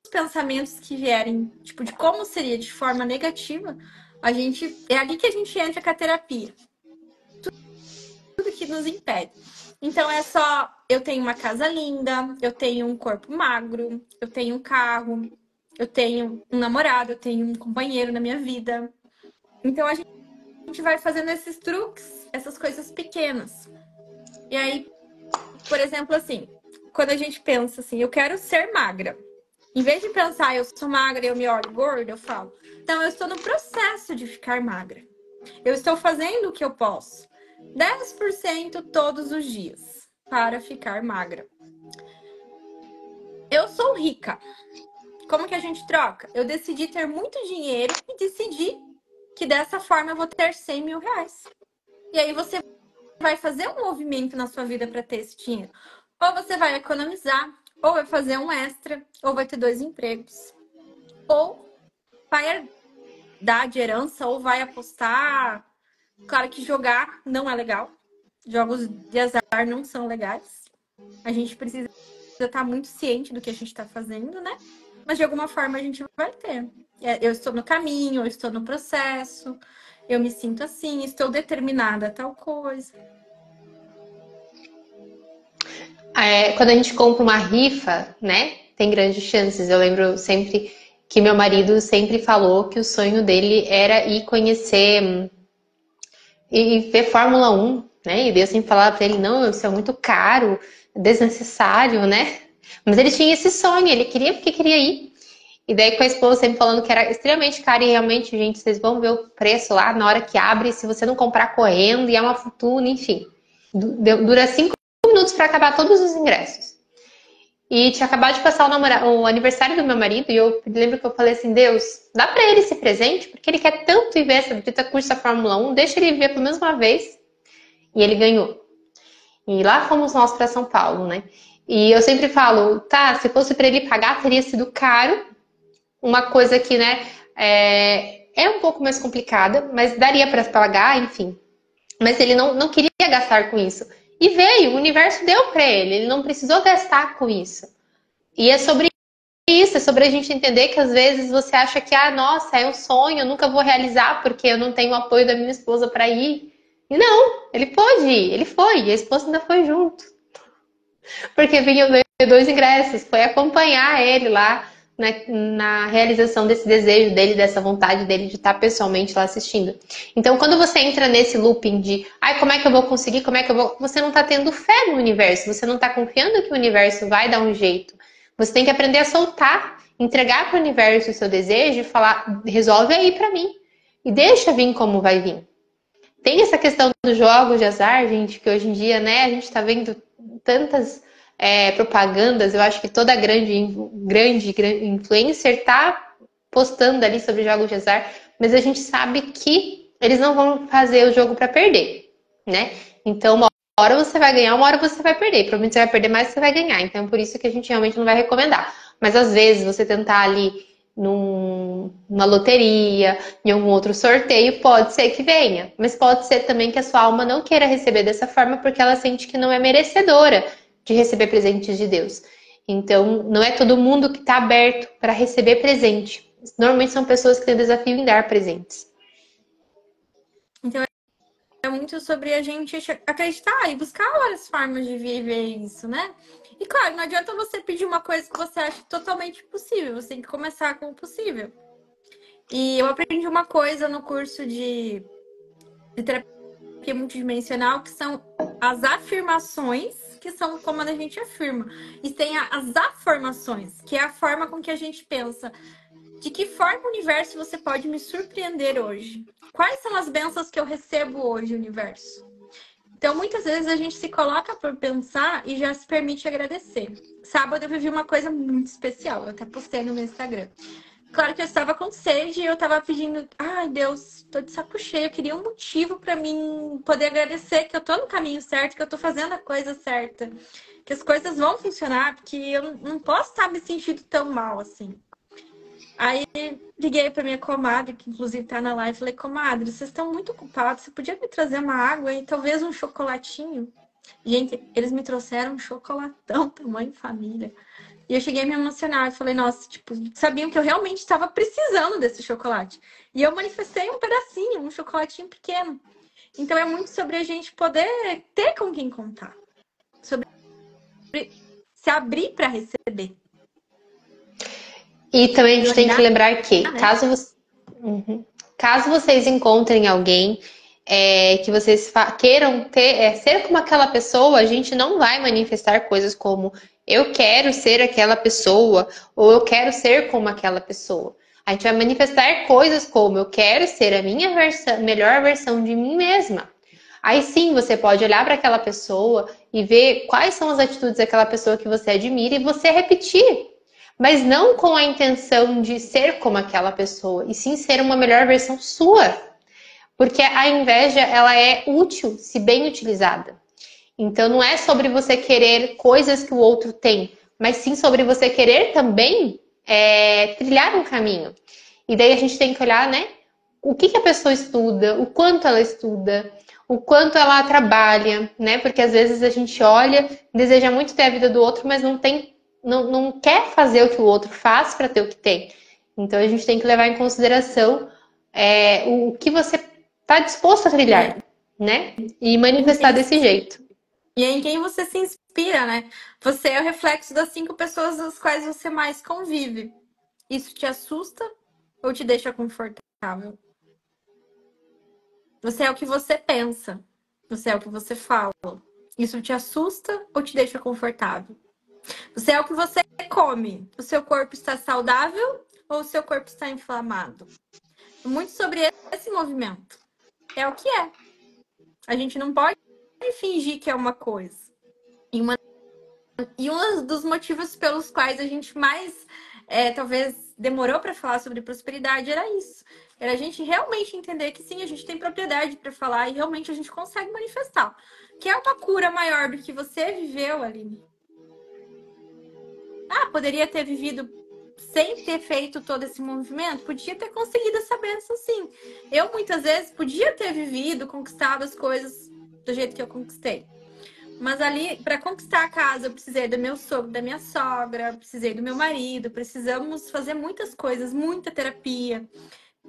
pensamentos que vierem, tipo, de como seria de forma negativa, é ali que a gente entra com a terapia. Tudo que nos impede. Então é só, eu tenho uma casa linda, eu tenho um corpo magro, eu tenho um carro, eu tenho um namorado, eu tenho um companheiro na minha vida. Então a gente vai fazendo esses truques, essas coisas pequenas. E aí, por exemplo, assim, quando a gente pensa assim, eu quero ser magra. Em vez de pensar, eu sou magra e eu me olho gorda, eu falo, então eu estou no processo de ficar magra. Eu estou fazendo o que eu posso. 10% todos os dias para ficar magra. Eu sou rica. Como que a gente troca? Eu decidi ter muito dinheiro e decidi que dessa forma eu vou ter 100 mil reais. E aí você vai fazer um movimento na sua vida para ter esse dinheiro. Ou você vai economizar, ou vai fazer um extra, ou vai ter 2 empregos. Ou vai dar de herança, ou vai apostar. Claro que jogar não é legal. Jogos de azar não são legais. A gente precisa estar muito ciente do que a gente está fazendo, né? Mas de alguma forma a gente vai ter. Eu estou no caminho, eu estou no processo, eu me sinto assim, estou determinada a tal coisa. Quando a gente compra uma rifa, né? Tem grandes chances. Eu lembro sempre que meu marido sempre falou que o sonho dele era ir conhecer e ver Fórmula 1, né? E eu sempre falava pra ele, não, isso é muito caro, desnecessário, né? Mas ele tinha esse sonho, ele queria porque queria ir. E daí com a esposa sempre falando que era extremamente caro e realmente, gente, vocês vão ver o preço lá na hora que abre, se você não comprar correndo, e é uma fortuna, enfim. Dura 5 minutos para acabar todos os ingressos. E tinha acabado de passar o aniversário do meu marido e eu lembro que eu falei assim, Deus, dá pra ele esse presente, porque ele quer tanto ir ver essa bendita cursa Fórmula 1, deixa ele ver pelo menos uma vez. E ele ganhou. E lá fomos nós para São Paulo, né? E eu sempre falo, tá, se fosse para ele pagar, teria sido caro. Uma coisa que, né, é um pouco mais complicada, mas daria para pagar, enfim. Mas ele não queria gastar com isso. E veio, o universo deu para ele não precisou gastar com isso. E é sobre isso, é sobre a gente entender que às vezes você acha que, nossa, é um sonho, eu nunca vou realizar porque eu não tenho o apoio da minha esposa para ir. E não, ele pôde ir, ele foi, e a esposa ainda foi junto. Porque vinha 2 ingressos, foi acompanhar ele lá na realização desse desejo dele, dessa vontade dele de estar pessoalmente lá assistindo. Então, quando você entra nesse looping de como é que eu vou conseguir, como é que eu vou... Você não está tendo fé no universo, você não está confiando que o universo vai dar um jeito. Você tem que aprender a soltar, entregar para o universo o seu desejo e falar, resolve aí para mim. E deixa vir como vai vir. Tem essa questão dos jogos de azar, gente, que hoje em dia, né, a gente está vendo tantas propagandas. Eu acho que toda grande influencer tá postando ali sobre jogos de azar, mas a gente sabe que eles não vão fazer o jogo para perder, né? Então, uma hora você vai ganhar, uma hora você vai perder. Provavelmente você vai perder mais, você vai ganhar. Então, por isso que a gente realmente não vai recomendar. Mas às vezes você tentar ali numa loteria, em algum outro sorteio, pode ser que venha. Mas pode ser também que a sua alma não queira receber dessa forma porque ela sente que não é merecedora de receber presentes de Deus. Então, não é todo mundo que está aberto para receber presente. Normalmente são pessoas que têm desafio em dar presentes. Então é muito sobre a gente acreditar e buscar várias formas de viver isso, né? E claro, não adianta você pedir uma coisa que você acha totalmente impossível, você tem que começar com o possível. E eu aprendi uma coisa no curso de terapia multidimensional, que são as afirmações, que são como a gente afirma. E tem as afirmações, que é a forma com que a gente pensa. De que forma, universo, você pode me surpreender hoje? Quais são as bênçãos que eu recebo hoje, universo? Então, muitas vezes a gente se coloca para pensar e já se permite agradecer. Sábado eu vivi uma coisa muito especial, eu até postei no meu Instagram. Claro que eu estava com sede e eu estava pedindo, ai Deus, tô de saco cheio, eu queria um motivo para mim poder agradecer que eu tô no caminho certo, que eu tô fazendo a coisa certa, que as coisas vão funcionar, porque eu não posso estar me sentindo tão mal assim. Aí liguei para minha comadre, que inclusive tá na live, e falei, comadre, vocês estão muito ocupados, você podia me trazer uma água e talvez um chocolatinho? Gente, eles me trouxeram um chocolatão, tamanho família. E eu cheguei a me emocionar, e falei, nossa, tipo, sabiam que eu realmente estava precisando desse chocolate. E eu manifestei um pedacinho, um chocolatinho pequeno. Então é muito sobre a gente poder ter com quem contar. Sobre se abrir para receber. E também a gente tem que lembrar que, né? caso vocês encontrem alguém que vocês queiram ter, ser como aquela pessoa, a gente não vai manifestar coisas como eu quero ser aquela pessoa ou eu quero ser como aquela pessoa. A gente vai manifestar coisas como eu quero ser a minha melhor versão de mim mesma. Aí sim você pode olhar para aquela pessoa e ver quais são as atitudes daquela pessoa que você admira e você repetir. Mas não com a intenção de ser como aquela pessoa, e sim ser uma melhor versão sua. Porque a inveja, ela é útil se bem utilizada. Então não é sobre você querer coisas que o outro tem, mas sim sobre você querer também trilhar um caminho. E daí a gente tem que olhar, né? O que a pessoa estuda, o quanto ela estuda, o quanto ela trabalha, né? Porque às vezes a gente olha, deseja muito ter a vida do outro, mas não quer fazer o que o outro faz para ter o que tem. Então a gente tem que levar em consideração o que você está disposto a trilhar, né? E manifestar desse jeito. E é em quem você se inspira, né? Você é o reflexo das 5 pessoas das quais você mais convive. Isso te assusta ou te deixa confortável? Você é o que você pensa. Você é o que você fala. Isso te assusta ou te deixa confortável? Você é o que você come. O seu corpo está saudável ou o seu corpo está inflamado? Muito sobre esse movimento. É o que é. A gente não pode fingir que é uma coisa. E um dos motivos pelos quais a gente mais, talvez, demorou para falar sobre prosperidade era isso. Era a gente realmente entender que sim, a gente tem propriedade para falar e realmente a gente consegue manifestar. Que é uma cura maior do que você viveu, Aline. Ah, poderia ter vivido sem ter feito todo esse movimento? Podia ter conseguido essa bênção, sim. Eu, muitas vezes, podia ter vivido, conquistado as coisas do jeito que eu conquistei. Mas ali, para conquistar a casa, eu precisei do meu sogro, da minha sogra, precisei do meu marido, precisamos fazer muitas coisas, muita terapia.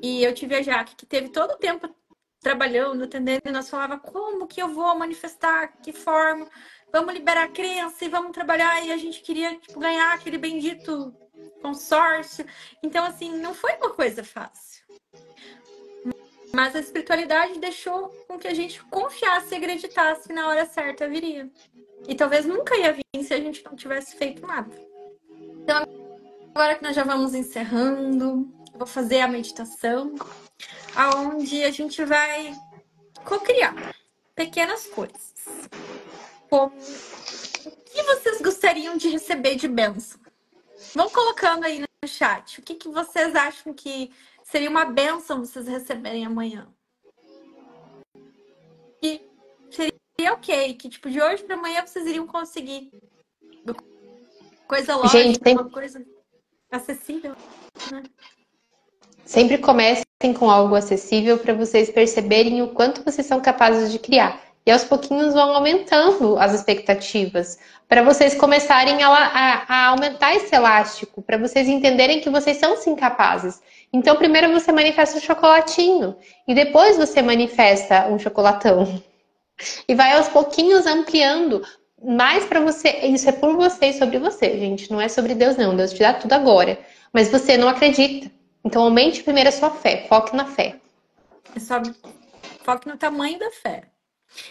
E eu tive a Jaque, que teve todo o tempo trabalhando, atendendo, e nós falava como que eu vou manifestar, que forma, vamos liberar a crença e vamos trabalhar, e a gente queria ganhar aquele bendito consórcio. Então, assim, não foi uma coisa fácil. Mas a espiritualidade deixou com que a gente confiasse e acreditasse que na hora certa viria. E talvez nunca ia vir se a gente não tivesse feito nada. Então, agora que nós já vamos encerrando, eu vou fazer a meditação, aonde a gente vai cocriar pequenas coisas. Como o que vocês gostariam de receber de bênção? Vão colocando aí no chat. O que vocês acham que seria uma bênção vocês receberem amanhã? Que seria ok, que tipo, de hoje para amanhã vocês iriam conseguir. Coisa lógica, Gente, uma coisa acessível, né? Sempre comecem com algo acessível para vocês perceberem o quanto vocês são capazes de criar. E aos pouquinhos vão aumentando as expectativas, para vocês começarem a aumentar esse elástico, para vocês entenderem que vocês são sim capazes. Então, primeiro você manifesta um chocolatinho, e depois você manifesta um chocolatão. E vai aos pouquinhos ampliando mais para você. Isso é por você e sobre você, gente. Não é sobre Deus, não. Deus te dá tudo agora. Mas você não acredita. Então, aumente primeiro a sua fé. Foque na fé. É só foque no tamanho da fé.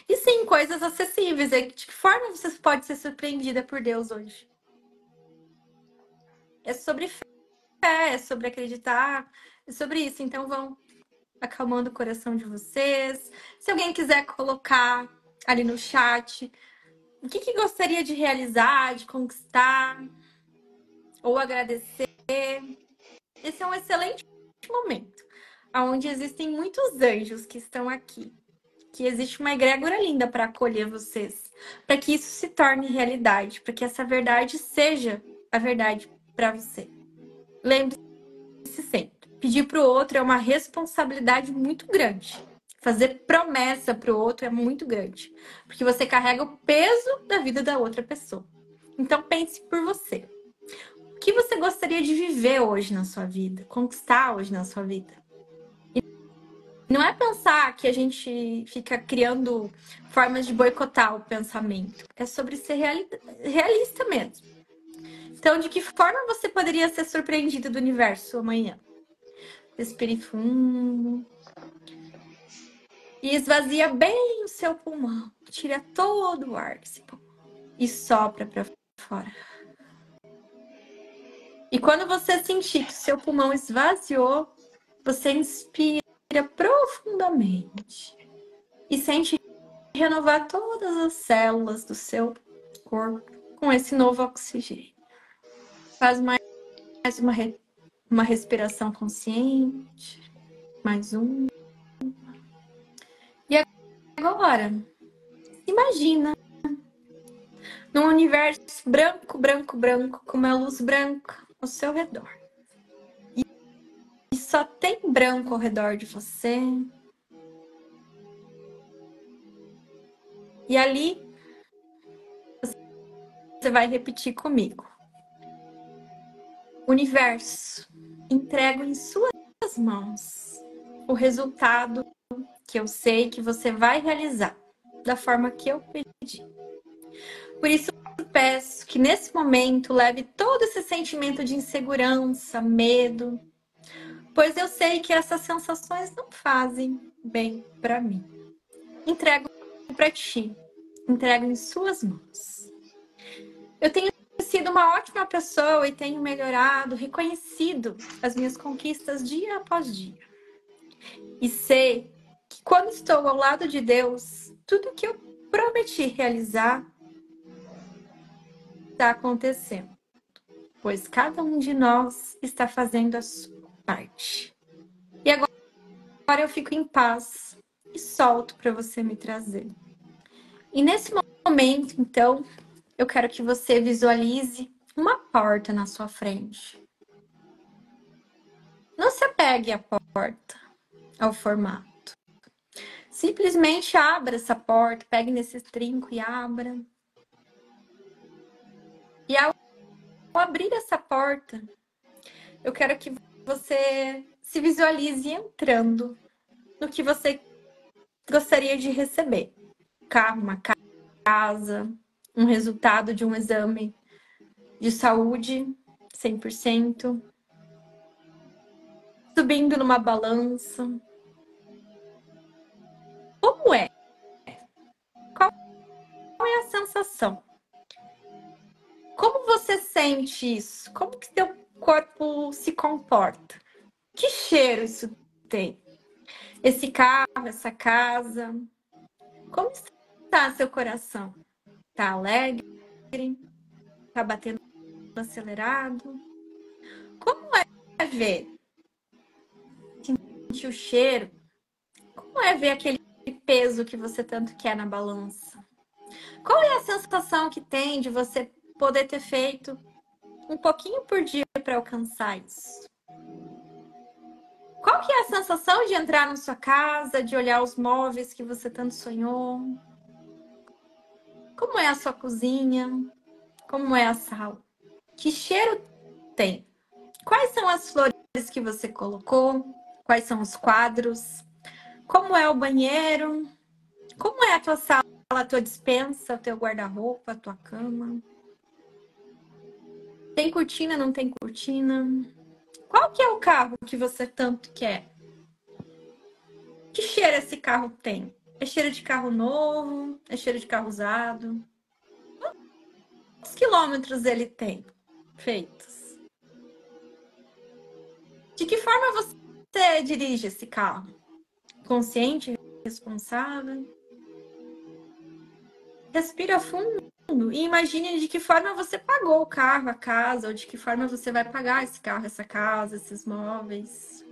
E sim, coisas acessíveis. De que forma você pode ser surpreendida por Deus hoje? É sobre fé, é sobre acreditar, é sobre isso. Então vão acalmando o coração de vocês. Se alguém quiser colocar ali no chat o que gostaria de realizar, de conquistar ou agradecer, esse é um excelente momento, onde existem muitos anjos que estão aqui, que existe uma egrégora linda para acolher vocês, para que isso se torne realidade, para que essa verdade seja a verdade para você. Lembre-se sempre, pedir para o outro é uma responsabilidade muito grande. Fazer promessa para o outro é muito grande, porque você carrega o peso da vida da outra pessoa. Então pense por você. O que você gostaria de viver hoje na sua vida, conquistar hoje na sua vida? E não é pensar que a gente fica criando formas de boicotar o pensamento. É sobre ser realista mesmo. Então, de que forma você poderia ser surpreendido do universo amanhã? Respire fundo. E esvazia bem o seu pulmão. Tira todo o ar desse pulmão. E sopra para fora. E quando você sentir que o seu pulmão esvaziou, você inspira profundamente. E sente renovar todas as células do seu corpo com esse novo oxigênio. Faz mais uma respiração consciente. Mais um. E agora, imagina num universo branco, branco, branco, com uma luz branca ao seu redor. E só tem branco ao redor de você. E ali, você vai repetir comigo. Universo, entrego em suas mãos o resultado que eu sei que você vai realizar da forma que eu pedi. Por isso, eu peço que nesse momento leve todo esse sentimento de insegurança, medo, pois eu sei que essas sensações não fazem bem para mim. Entrego para ti, entrego em suas mãos. Eu tenho sido uma ótima pessoa e tenho melhorado, reconhecido as minhas conquistas dia após dia. E sei que quando estou ao lado de Deus, tudo que eu prometi realizar está acontecendo, pois cada um de nós está fazendo a sua parte. E agora eu fico em paz e solto para você me trazer. E nesse momento, então, eu quero que você visualize uma porta na sua frente. Não se apegue à porta, ao formato. Simplesmente abra essa porta, pegue nesse trinco e abra. E ao abrir essa porta, eu quero que você se visualize entrando no que você gostaria de receber. Um carro, uma casa, um resultado de um exame de saúde 100%, subindo numa balança. Como é? Qual é a sensação? Como você sente isso? Como que seu corpo se comporta? Que cheiro isso tem? Esse carro, essa casa? Como está seu coração? Está alegre? Está batendo acelerado? Como é ver? Sentir o cheiro? Como é ver aquele peso que você tanto quer na balança? Qual é a sensação que tem de você poder ter feito um pouquinho por dia para alcançar isso? Qual que é a sensação de entrar na sua casa, de olhar os móveis que você tanto sonhou? Como é a sua cozinha? Como é a sala? Que cheiro tem? Quais são as flores que você colocou? Quais são os quadros? Como é o banheiro? Como é a tua sala, a tua despensa, o teu guarda-roupa, a tua cama? Tem cortina, não tem cortina? Qual que é o carro que você tanto quer? Que cheiro esse carro tem? É cheiro de carro novo? É cheiro de carro usado? Quantos quilômetros ele tem feitos? De que forma você dirige esse carro? Consciente, responsável? Respira fundo e imagine de que forma você pagou o carro, a casa, ou de que forma você vai pagar esse carro, essa casa, esses móveis.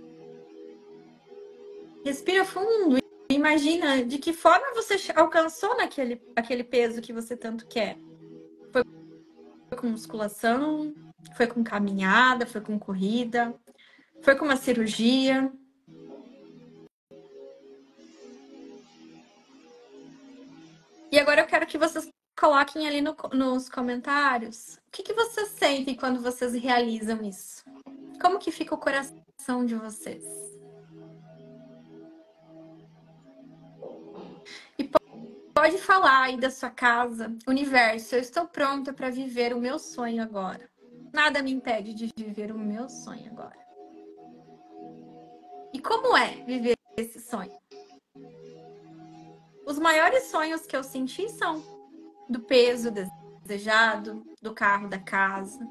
Respira fundo e imagina de que forma você alcançou aquele peso que você tanto quer. Foi com musculação, foi com caminhada, foi com corrida, foi com uma cirurgia. E agora eu quero que vocês coloquem ali nos comentários o que vocês sentem quando vocês realizam isso. Como que fica o coração de vocês? E pode falar aí da sua casa, universo, eu estou pronta para viver o meu sonho agora. Nada me impede de viver o meu sonho agora. E como é viver esse sonho? Os maiores sonhos que eu senti são do peso desejado, do carro, da casa.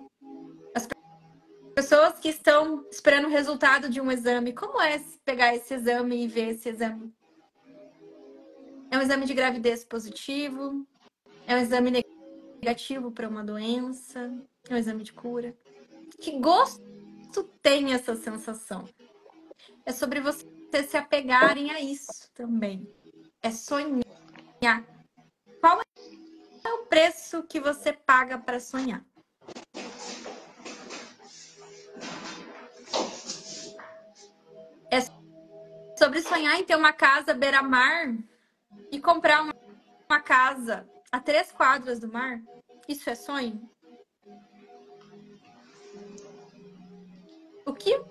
As pessoas que estão esperando o resultado de um exame, como é pegar esse exame e ver esse exame? É um exame de gravidez positivo? É um exame negativo para uma doença? É um exame de cura? Que gosto tem essa sensação? É sobre vocês se apegarem a isso também. É sonhar. Qual é o preço que você paga para sonhar? É sobre sonhar em ter uma casa beira-mar e comprar uma casa a 3 quadras do mar? Isso é sonho? O que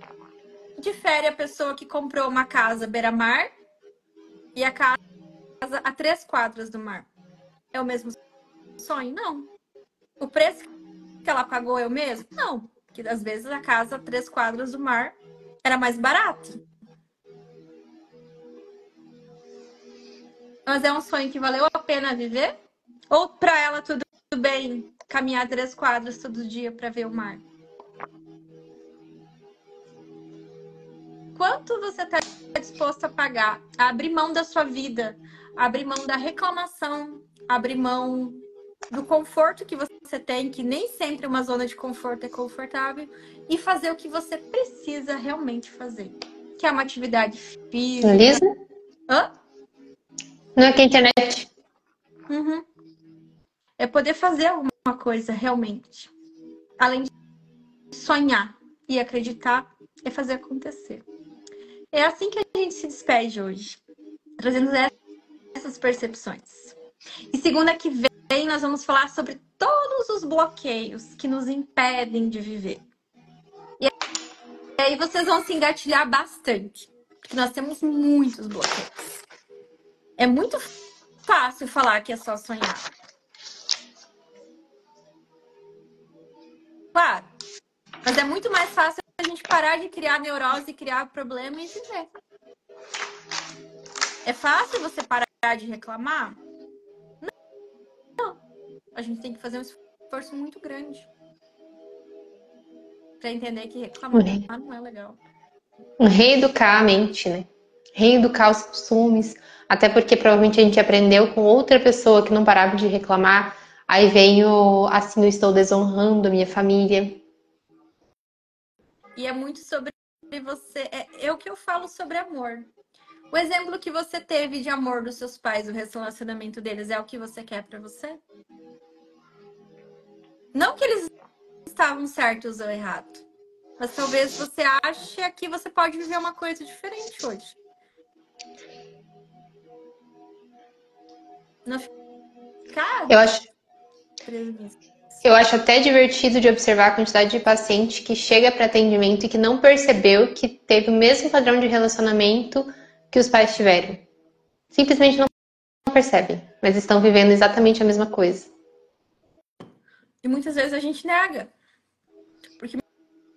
difere a pessoa que comprou uma casa beira-mar e a casa a 3 quadras do mar? É o mesmo sonho? Não. O preço que ela pagou é o mesmo? Não. Porque às vezes a casa a 3 quadras do mar era mais barato. Mas é um sonho que valeu a pena viver? Ou para ela tudo bem caminhar 3 quadras todo dia para ver o mar? Quanto você está disposto a pagar? A abrir mão da sua vida, abrir mão da reclamação, abrir mão do conforto que você tem, que nem sempre uma zona de conforto é confortável, e fazer o que você precisa realmente fazer, que é uma atividade física. Lisa? Hã? Não é que a internet. Uhum. É poder fazer alguma coisa realmente. Além de sonhar e acreditar, é fazer acontecer. É assim que a gente se despede hoje, trazendo essas percepções. E segunda que vem, nós vamos falar sobre todos os bloqueios que nos impedem de viver. E aí vocês vão se engatilhar bastante, porque nós temos muitos bloqueios. É muito fácil falar que é só sonhar. Claro, mas é muito mais fácil a gente parar de criar neurose, criar problema e viver. É fácil você parar de reclamar? Não. A gente tem que fazer um esforço muito grande para entender que reclamar não é legal. Reeducar a mente, né? Reeducar os costumes. Até porque provavelmente a gente aprendeu com outra pessoa que não parava de reclamar. Aí veio assim, eu estou desonrando a minha família. E é muito sobre você. É o que eu falo sobre amor. O exemplo que você teve de amor dos seus pais, o relacionamento deles, é o que você quer para você? Não que eles estavam certos ou errados, mas talvez você ache que você pode viver uma coisa diferente hoje. Não ficar Eu acho, preso nisso. eu acho até divertido de observar a quantidade de paciente que chega para atendimento e que não percebeu que teve o mesmo padrão de relacionamento que os pais tiveram. Simplesmente não percebem, mas estão vivendo exatamente a mesma coisa. E muitas vezes a gente nega. Porque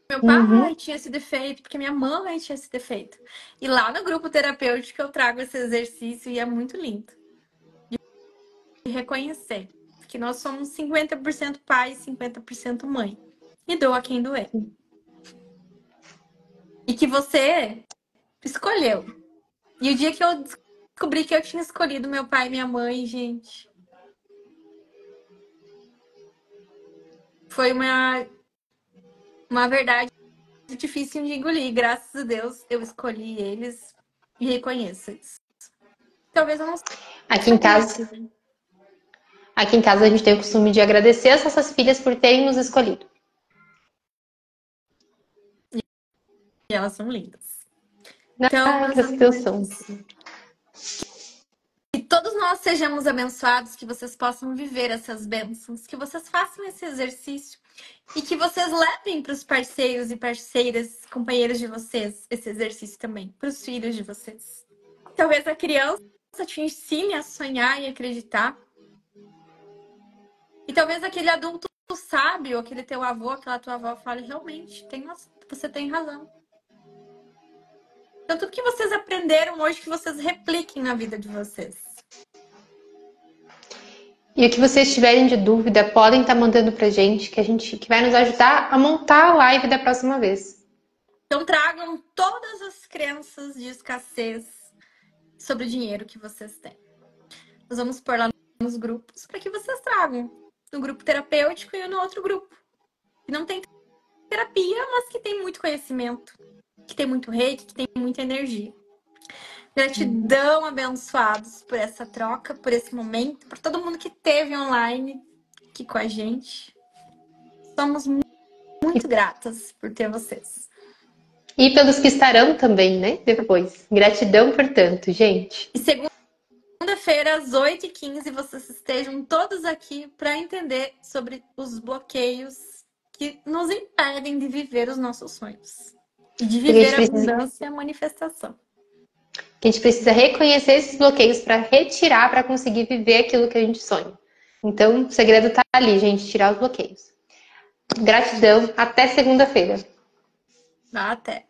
meu Uhum. pai tinha esse defeito, porque minha mãe tinha esse defeito. E lá no grupo terapêutico eu trago esse exercício e é muito lindo. De reconhecer que nós somos 50% pai e 50% mãe. E doa quem doer. E que você escolheu. E o dia que eu descobri que eu tinha escolhido meu pai e minha mãe, gente, foi uma verdade difícil de engolir. Graças a Deus eu escolhi eles e reconheço isso. Talvez eu não Aqui em sabia casa, disso. aqui em casa a gente tem o costume de agradecer as nossas filhas por terem nos escolhido. E elas são lindas. Então, Ai, meus graças a Deus amores, são. que todos nós sejamos abençoados, que vocês possam viver essas bênçãos, que vocês façam esse exercício e que vocês levem para os parceiros e parceiras, companheiros de vocês, esse exercício também, para os filhos de vocês. Talvez a criança te ensine a sonhar e acreditar. E talvez aquele adulto sábio, aquele teu avô, aquela tua avó fale, realmente, você tem razão. Então, tudo que vocês aprenderam hoje, que vocês repliquem na vida de vocês. E o que vocês tiverem de dúvida, podem estar mandando pra gente, que vai nos ajudar a montar a live da próxima vez. Então, tragam todas as crenças de escassez sobre o dinheiro que vocês têm. Nós vamos pôr lá nos grupos para que vocês tragam. No grupo terapêutico e no outro grupo. Que não tem terapia, mas que tem muito conhecimento. Que tem muito reiki, que tem muita energia. Gratidão, abençoados, por essa troca, por esse momento, por todo mundo que esteve online aqui com a gente. Somos muito gratas por ter vocês. E pelos que estarão também, né? Depois. Gratidão por tanto, gente. E segunda-feira, às 8h15, vocês estejam todos aqui para entender sobre os bloqueios que nos impedem de viver os nossos sonhos. E de viver a abundância e a manifestação. Que a gente precisa reconhecer esses bloqueios para retirar, para conseguir viver aquilo que a gente sonha. Então, o segredo tá ali, gente, tirar os bloqueios. Gratidão, até segunda-feira. Até!